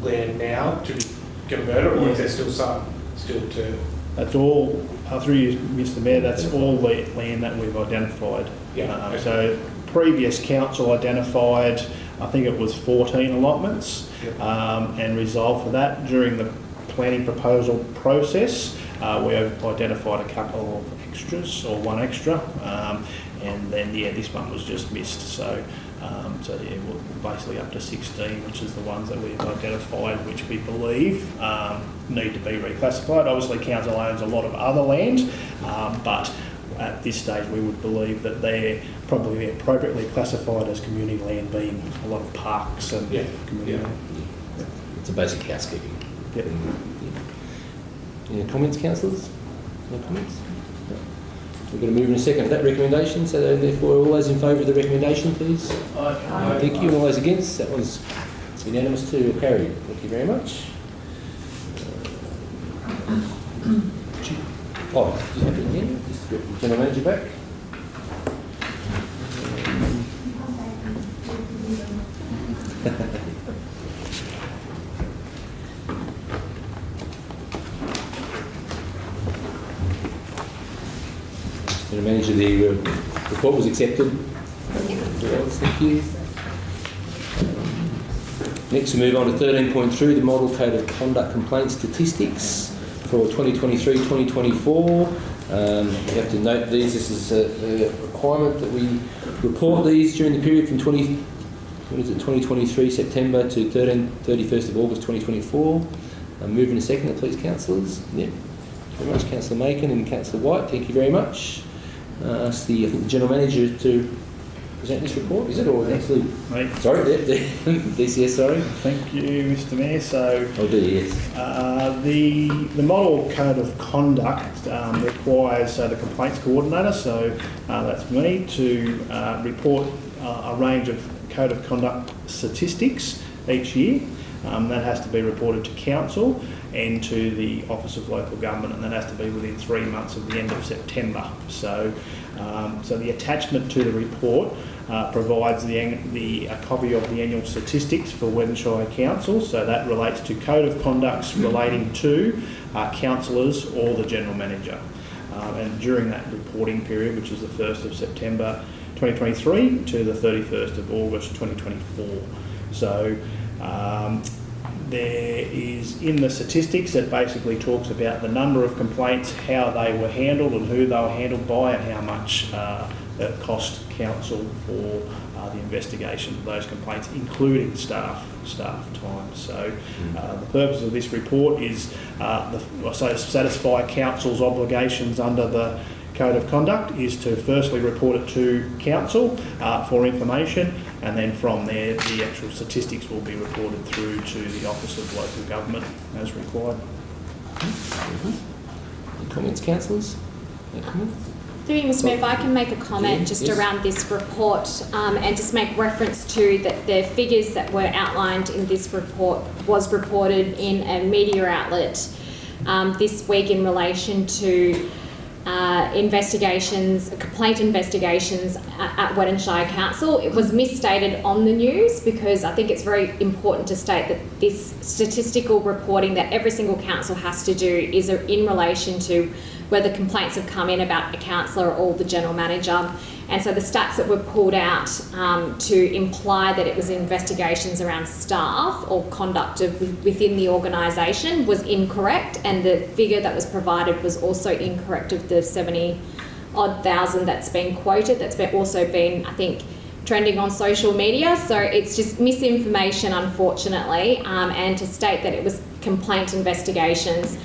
land now to be converted, or is there still some still to?
That's all, through you, Mr Mayor, that's all the land that we've identified.
Yeah. Okay.
So previous council identified, I think it was 14 allotments, and resolved for that during the planning proposal process. we have identified a couple of extras, or one extra, and then this one was just missed. So we're basically up to 16, which is the ones that we've identified, which we believe need to be reclassified. Obviously, council owns a lot of other land, but at this stage we would believe that they're probably appropriately classified as community land, being a lot of parks and community land.
It's a basic housekeeping.
Yep.
Any comments, councillors? No comments? No. We're going to move in a second to that recommendation, so therefore all those in favour of the recommendation, please.
Aye.
Thank you. And all those against? That one's unanimous too, or carried. Thank you very much. Just have it again. Just get the General Manager back. General Manager, the report was accepted. Thank you. Next we move on to 13.3, the Model Code of Conduct Complaint Statistics for 2023-2024. We have to note these. This is a requirement that we report these during the period from 2023 September to 31st of August 2024. Move in a second, please, councillors. Yep. Thank you very much, Councillor Macon and Councillor White. Thank you very much. Ask the General Manager to present this report, is it, or actually?
Right.
Sorry, DCS, sorry.
Thank you, Mr Mayor. So,
I'll do, yes.
The Model Code of Conduct requires the Complaints Coordinator, so that's me, to report a range of Code of Conduct statistics each year. That has to be reported to Council and to the Office of Local Government, and that has to be within 3 months of the end of September. So the attachment to the report provides a copy of the annual statistics for Weddin Shire Council. So that relates to Code of Conducts relating to councillors or the General Manager. And during that reporting period, which is the 1st of September 2023 to the 31st of August 2024. So there is in the statistics that basically talks about the number of complaints, how they were handled and who they were handled by, and how much it cost council for the investigation of those complaints, including staff time. So the purpose of this report is to satisfy council's obligations under the Code of Conduct is to firstly report it to Council for information, and then from there the actual statistics will be reported through to the Office of Local Government as required.
Any comments, councillors? No comments?
Through you, Mr Mayor, if I can make a comment just around this report and just make reference to that the figures that were outlined in this report was reported in a media outlet this week in relation to complaint investigations at Weddin Shire Council. It was misstated on the news because I think it's very important to state that this statistical reporting that every single council has to do is in relation to whether complaints have come in about a councillor or the General Manager. And so the stats that were pulled out to imply that it was investigations around staff or conduct within the organisation was incorrect, and the figure that was provided was also incorrect of the 70-odd thousand that's been quoted. That's also been, I think, trending on social media. So it's just misinformation, unfortunately, and to state that it was complaint investigations.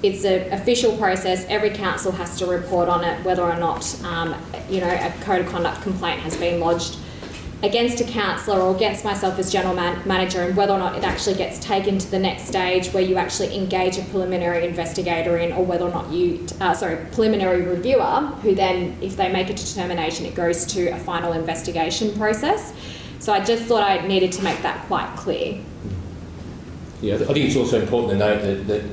It's an official process. Every council has to report on it, whether or not a code of conduct complaint has been lodged against a councillor or against myself as general manager, and whether or not it actually gets taken to the next stage where you actually engage a preliminary investigator in, or whether or not preliminary reviewer, who then, if they make a determination, it goes to a final investigation process. So I just thought I needed to make that quite clear.
Yeah, I think it's also important to note that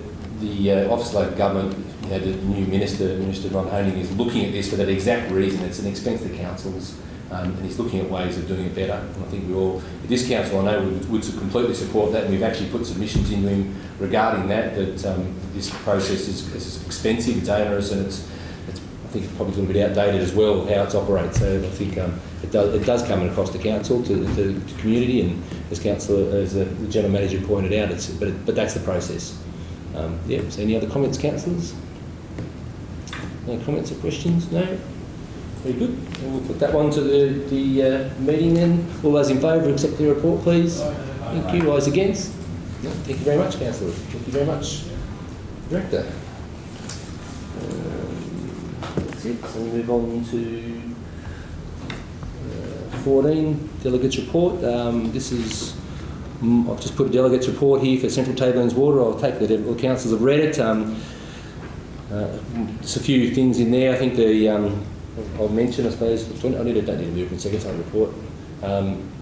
the Office of Local Government, the new Minister Ron Honing, is looking at this for that exact reason. It's an expense to councils, and he's looking at ways of doing it better. And I think we all, this council, I know, would completely support that, and we've actually put submissions into him regarding that this process is expensive, it's onerous, and I think it's probably a little bit outdated as well, how it operates. So I think it does come across to council, to the community, and as the General Manager pointed out, but that's the process. So any other comments, councillors? Any comments or questions? No? Very good. And we'll put that one to the meeting then. All those in favour, accept the report, please. Thank you. All those against? No, thank you very much, Councillor. Thank you very much, Director. That's it. So we move on to 14, Delegates Report. This is, I've just put a Delegates Report here for Central Tablelands Water. I'll take that all councils have read it. Just a few things in there. I think I'll mention, I suppose, I don't need a movement second time report.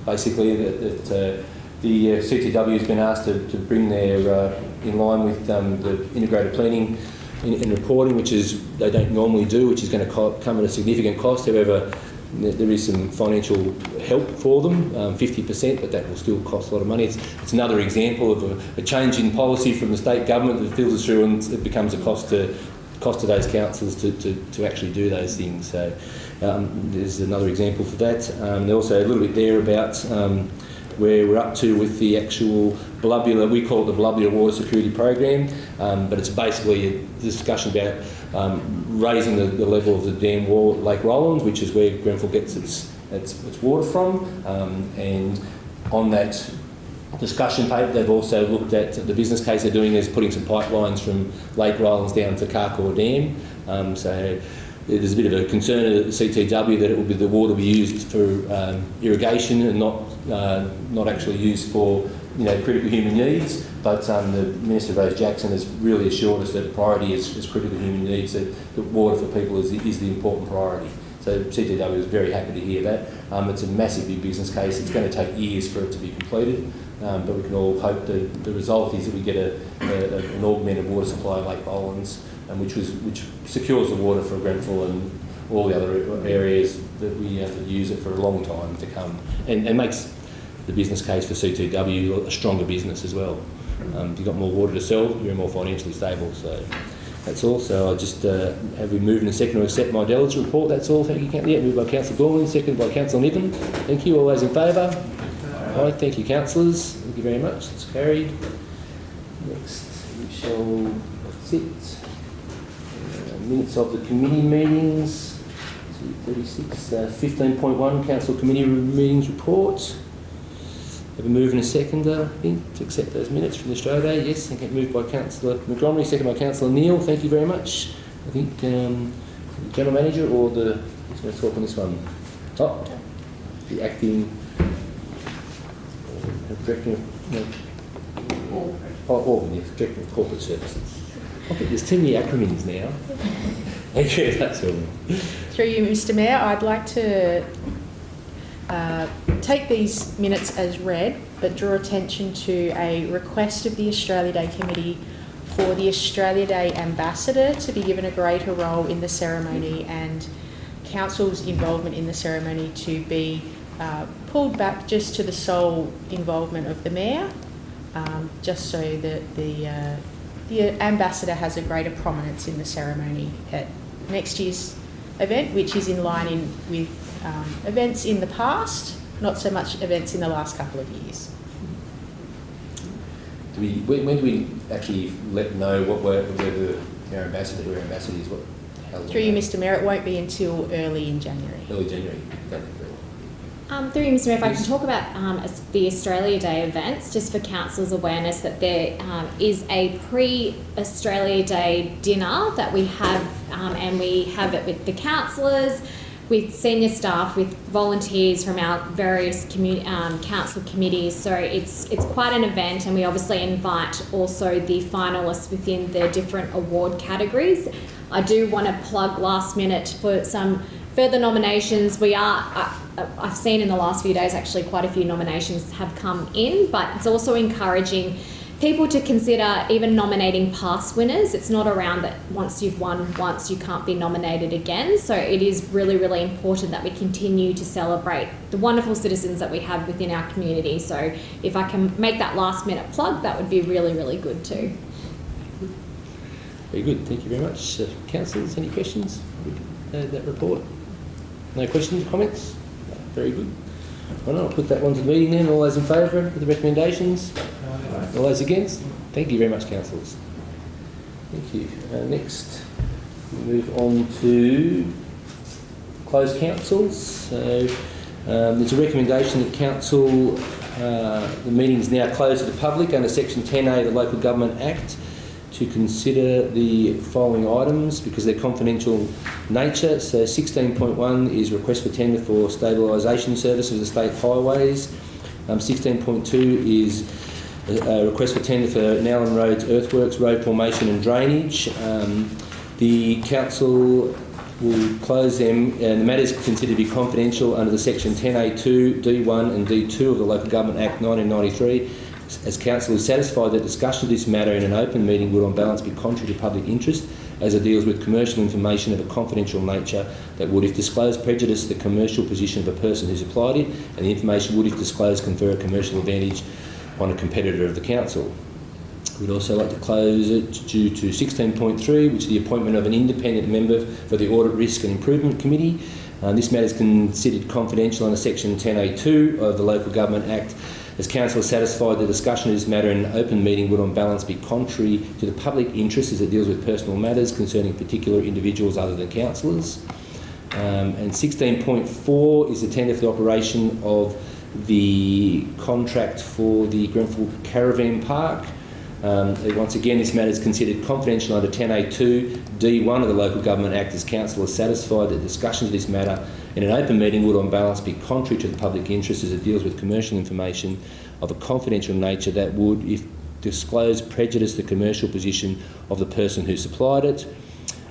Basically, that the CTW has been asked to bring their, in line with the integrated planning in reporting, which is they don't normally do, which is going to come at a significant cost. However, there is some financial help for them, 50%, but that will still cost a lot of money. It's another example of a change in policy from the state government that filters through, and it becomes a cost to those councils to actually do those things. So there's another example for that. And also a little bit there about where we're up to with the actual Blubula, we call it the Blubula Water Security Program, but it's basically a discussion about raising the level of the dam wall at Lake Rollins, which is where Grenfell gets its water from, and on that discussion paper they've also looked at the business case they're doing is putting some pipelines from Lake Rollins down to Carcoar Dam. So there's a bit of a concern at the CTW that it will be the water will be used for irrigation and not actually used for critical human needs. But the Minister Rose Jackson has really assured us that the priority is critical human needs. That water for people is the important priority. So CTW is very happy to hear that. It's a massive big business case. It's going to take years for it to be completed, but we can all hope that the result is that we get an augmented water supply at Lake Rollins, which secures the water for Grenfell and all the other areas that we use it for a long time to come, and makes the business case for CTW a stronger business as well. If you've got more water to sell, you're more financially stable. So that's all. So I'll just have we move in a second to accept my Delegates Report. That's all. Thank you, Councillor. Yeah, moved by Councillor Gorman, second by Councillor Niven. Thank you. All those in favour? All right, thank you, councillors. Thank you very much. That's carried. Next, we shall sit. Minutes of the committee meetings. 36, 15.1, Council Committee Meetings Report. Have a move and a seconder, I think, to accept those minutes from the Australia Day. Yes, thank you. Moved by Councillor Montgomery, second by Councillor Neal. Thank you very much. I think the General Manager or who's going to talk on this one? Oh, the acting Director Director of Corporate Services. Okay, there's too many acronyms now. Thank you, that's all.
Through you, Mr Mayor, I'd like to take these minutes as read, but draw attention to a request of the Australia Day Committee for the Australia Day Ambassador to be given a greater role in the ceremony, and Council's involvement in the ceremony to be pulled back just to the sole involvement of the Mayor, just so that the Ambassador has a greater prominence in the ceremony at next year's event, which is in line with events in the past, not so much events in the last couple of years.
When do we actually know whether our ambassador or ambassador is?
Through you, Mr Mayor, it won't be until early in January.
Early January.
Through you, Mr Mayor, if I can talk about the Australia Day events, just for Council's awareness that there is a pre-Australia Day dinner that we have, and we have it with the councillors, with senior staff, with volunteers from our various council committees. So it's quite an event, and we obviously invite also the finalists within the different award categories. I do want to plug last minute for some further nominations. I've seen in the last few days actually quite a few nominations have come in, but it's also encouraging people to consider even nominating past winners. It's not around that once you've won once you can't be nominated again. So it is really, really important that we continue to celebrate the wonderful citizens that we have within our community. So if I can make that last minute plug, that would be really, really good too.
Very good, thank you very much. Councillors, any questions? That report? No questions, comments? No, very good. Well, I'll put that one to the meeting then. All those in favour of the recommendations? All those against? Thank you very much, councillors. Thank you. Next, move on to closed councils. So there's a recommendation that council, the meeting is now closed to the public under section 10A of the Local Government Act to consider the following items because of their confidential nature. So 16.1 is request for tender for stabilisation services of state highways. 16.2 is a request for tender for Nowlan Road's earthworks, road formation and drainage. The council will close them and the matter is considered to be confidential under the section 10A2, D1 and D2 of the Local Government Act 1993. As council is satisfied that discussion of this matter in an open meeting would on balance be contrary to public interest as it deals with commercial information of a confidential nature that would, if disclosed, prejudice the commercial position of a person who supplied it, and the information would, if disclosed, confer a commercial advantage on a competitor of the council. We'd also like to close it due to 16.3, which is the appointment of an independent member for the Audit Risk and Improvement Committee. This matter is considered confidential under section 10A2 of the Local Government Act. As council is satisfied the discussion of this matter in an open meeting would on balance be contrary to the public interest as it deals with personal matters concerning particular individuals other than councillors. And 16.4 is the tender for the operation of the contract for the Grenfell Caravan Park. Once again, this matter is considered confidential under 10A2 D1 of the Local Government Act as council is satisfied that discussions of this matter in an open meeting would on balance be contrary to the public interest as it deals with commercial information of a confidential nature that would, if disclosed, prejudice the commercial position of the person who supplied it.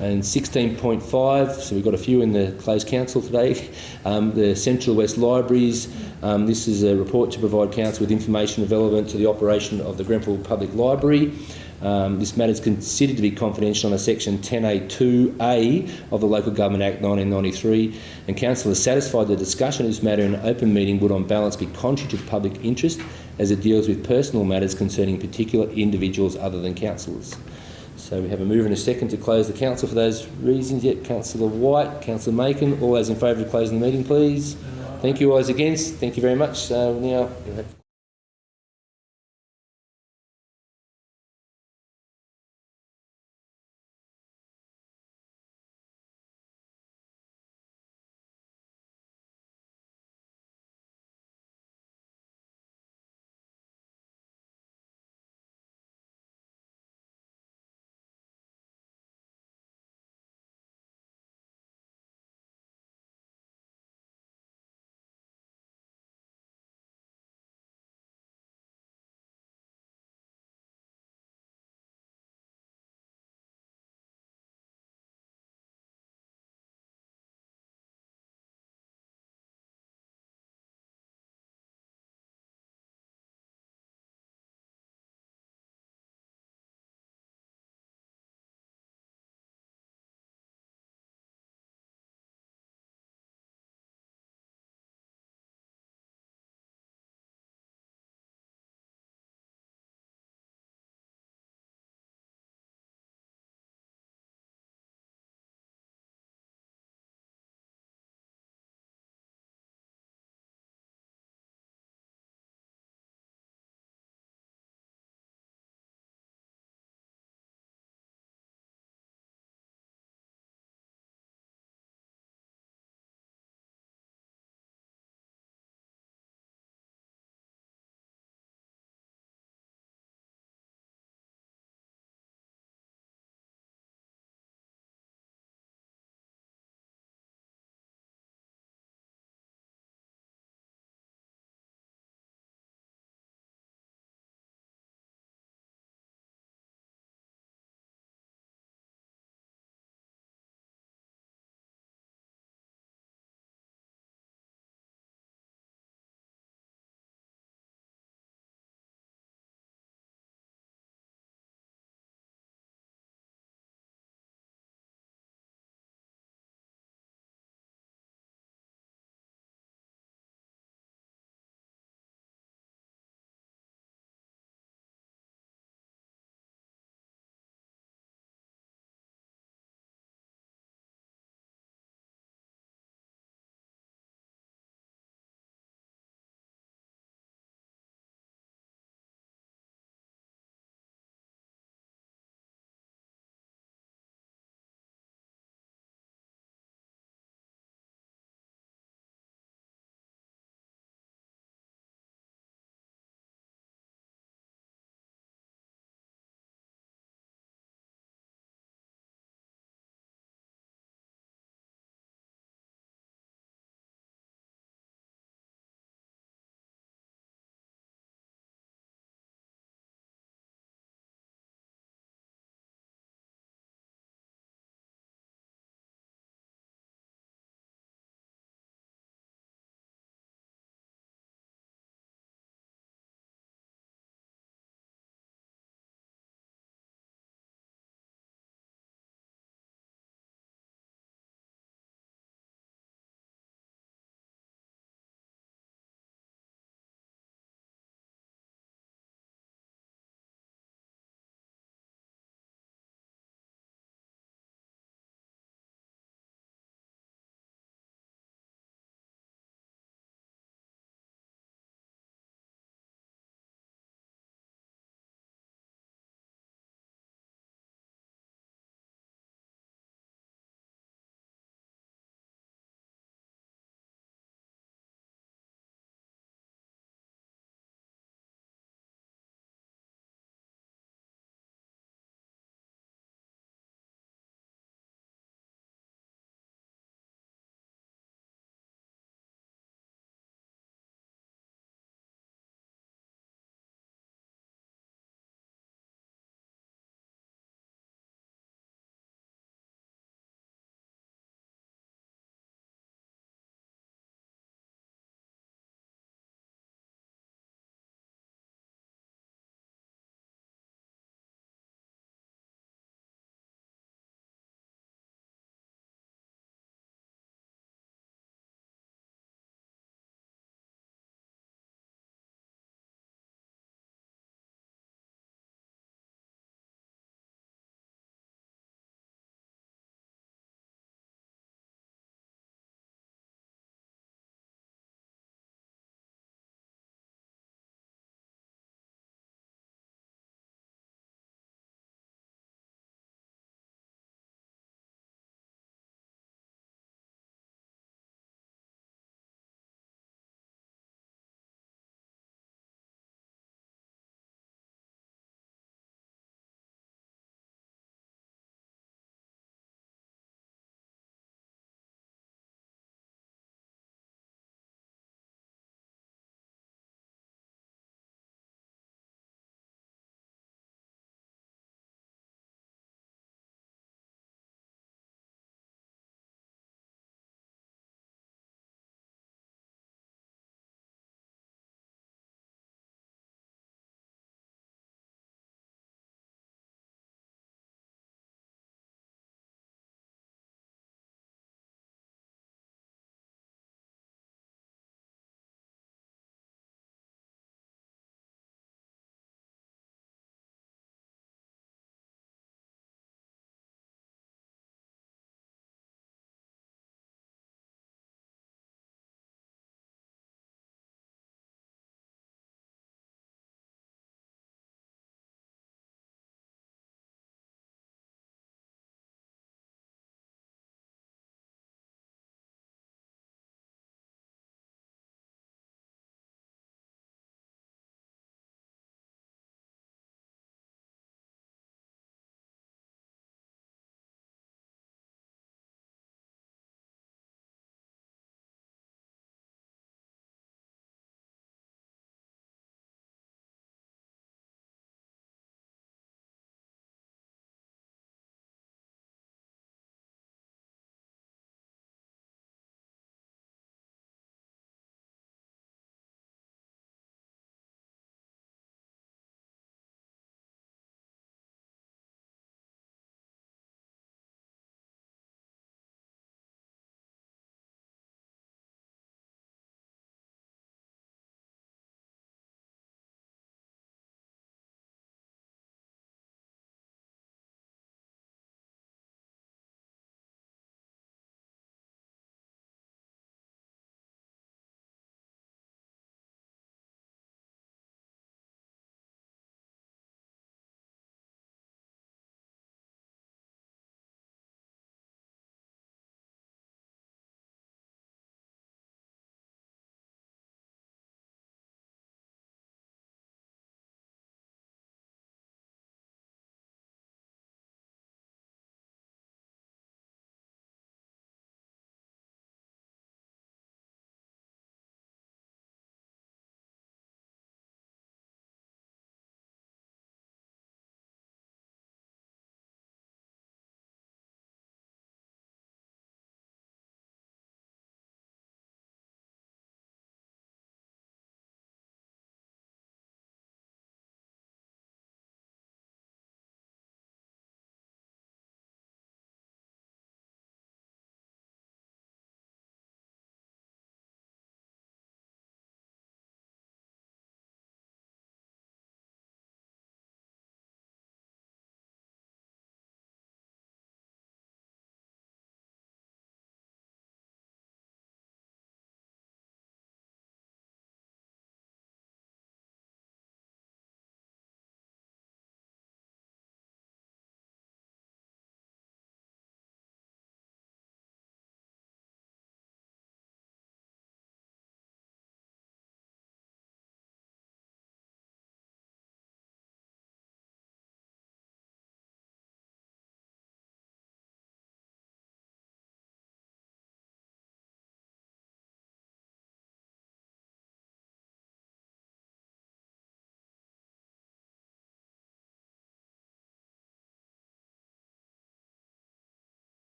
And 16.5, so we've got a few in the closed council today, the Central West Libraries. This is a report to provide council with information relevant to the operation of the Grenfell Public Library. This matter is considered to be confidential under section 10A2A of the Local Government Act 1993, and council is satisfied the discussion of this matter in an open meeting would on balance be contrary to the public interest as it deals with personal matters concerning particular individuals other than councillors. So we have a mover and a second to close the council for those reasons. Yet Councillor White, Councillor Macon, all those in favour of closing the meeting, please. Thank you. All those against. Thank you very much. Now.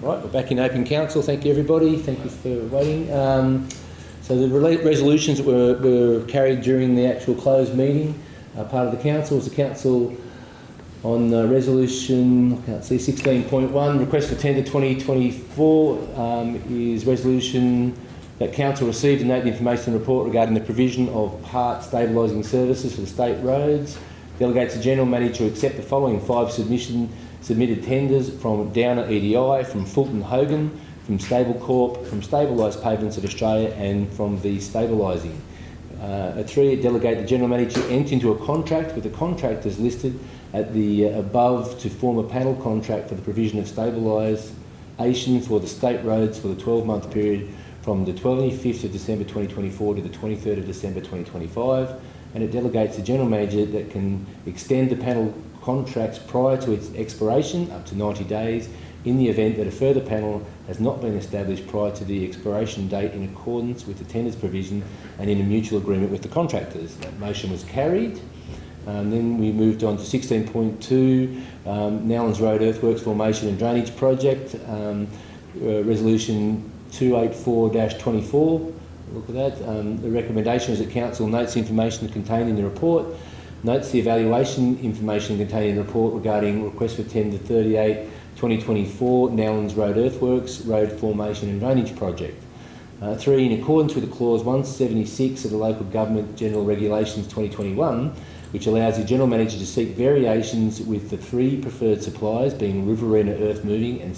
Right, we're back in open council. Thank you, everybody. Thank you for waiting. So the resolutions that were carried during the actual closed meeting, part of the council was the council on resolution, I can't see, 16.1, request for tender 2024 is resolution that council received and note the information report regarding the provision of part stabilising services for the state roads. Delegates the General Manager to accept the following 5 submitted tenders from Downer EDI, from Fulton Hogan, from Stable Corp, from Stabilised Pavements of Australia and from the Stabilising. 3, delegate the General Manager to enter into a contract with the contractors listed at the above to form a panel contract for the provision of stabilisation for the state roads for the 12-month period from the 25th of December 2024 to the 23rd of December 2025, and it delegates the General Manager that can extend the panel contracts prior to its expiration up to 90 days in the event that a further panel has not been established prior to the expiration date in accordance with the tenders provision and in a mutual agreement with the contractors. That motion was carried. Then we moved on to 16.2, Nowlands Road Earthworks Formation and Drainage Project, Resolution 284-24. Look at that. The recommendation is that Council notes the information contained in the report, notes the evaluation information contained in the report regarding request for tender 38/2024 Nowlands Road Earthworks Road Formation and Drainage Project. 3, in accordance with the clause 176 of the Local Government General Regulations 2021, which allows the General Manager to seek variations with the 3 preferred suppliers being Riverina Earth Moving and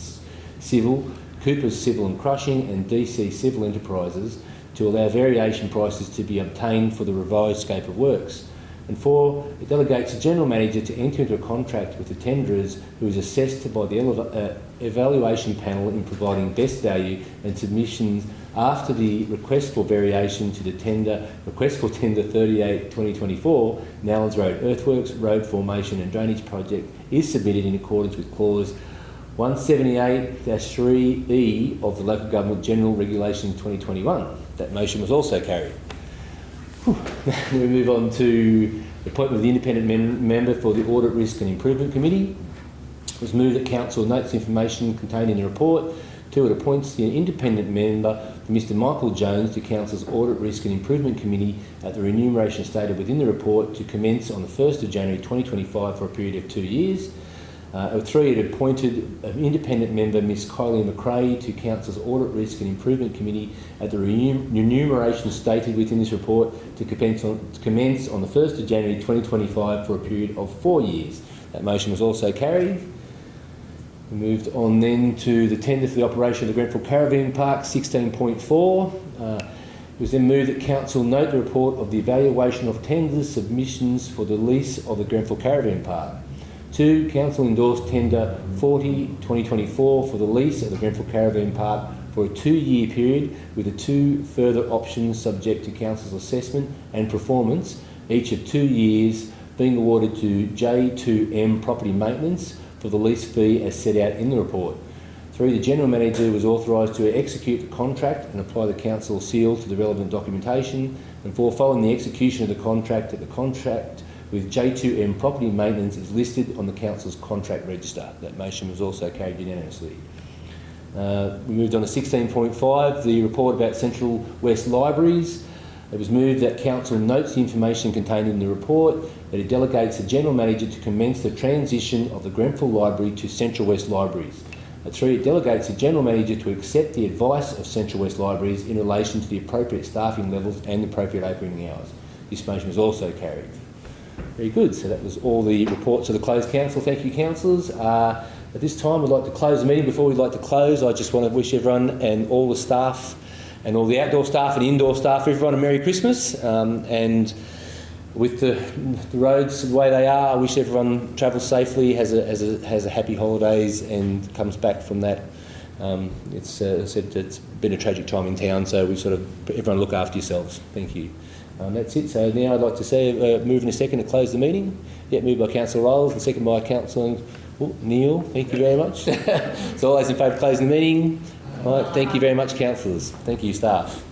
Civil, Cooper's Civil and Crushing and DC Civil Enterprises, to allow variation prices to be obtained for the revised scope of works. And 4, it delegates the General Manager to enter into a contract with the tenderers who is assessed by the evaluation panel in providing best value and submissions after the request for variation to the request for tender 38/2024 Nowlands Road Earthworks Road Formation and Drainage Project is submitted in accordance with clause 178-3E of the Local Government General Regulations 2021. That motion was also carried. We move on to the appointment of the independent member for the Audit, Risk and Improvement Committee. It was moved that Council notes information contained in the report. 2, it appoints the independent member, Mr Michael Jones, to Council's Audit, Risk and Improvement Committee at the remuneration stated within the report to commence on the 1st of January 2025 for a period of 2 years. 3, it appointed an independent member, Miss Kylie McRae, to Council's Audit, Risk and Improvement Committee at the remuneration stated within this report to commence on the 1st of January 2025 for a period of 4 years. That motion was also carried. We moved on then to the tender for the operation of the Grenfell Caravan Park, 16.4. It was then moved that Council note the report of the evaluation of tenders submissions for the lease of the Grenfell Caravan Park. 2, Council endorsed tender 40/2024 for the lease of the Grenfell Caravan Park for a 2-year period with the 2 further options subject to Council's assessment and performance, each of 2 years being awarded to J2M Property Maintenance for the lease fee as set out in the report. 3, the General Manager was authorised to execute the contract and apply the Council seal to the relevant documentation. And 4, following the execution of the contract, that the contract with J2M Property Maintenance is listed on the Council's contract register. That motion was also carried unanimously. We moved on to 16.5, the report about Central West Libraries. It was moved that Council notes the information contained in the report, that it delegates the General Manager to commence the transition of the Grenfell Library to Central West Libraries. 3, it delegates the General Manager to accept the advice of Central West Libraries in relation to the appropriate staffing levels and appropriate opening hours. This motion was also carried. Very good. So that was all the reports of the closed council. Thank you, councillors. At this time, we'd like to close the meeting. Before we'd like to close, I just want to wish everyone and all the staff and all the outdoor staff and indoor staff, everyone, a Merry Christmas. And with the roads the way they are, I wish everyone travels safely, has a happy holidays, and comes back from that. It's been a tragic time in town, so we everyone look after yourselves. Thank you. That's it. So now I'd like to say, move in a second to close the meeting. Moved by Councillor Rolls and second by Councillor Neil. Thank you very much. So all those in favour of closing the meeting? All right, thank you very much, councillors. Thank you, staff.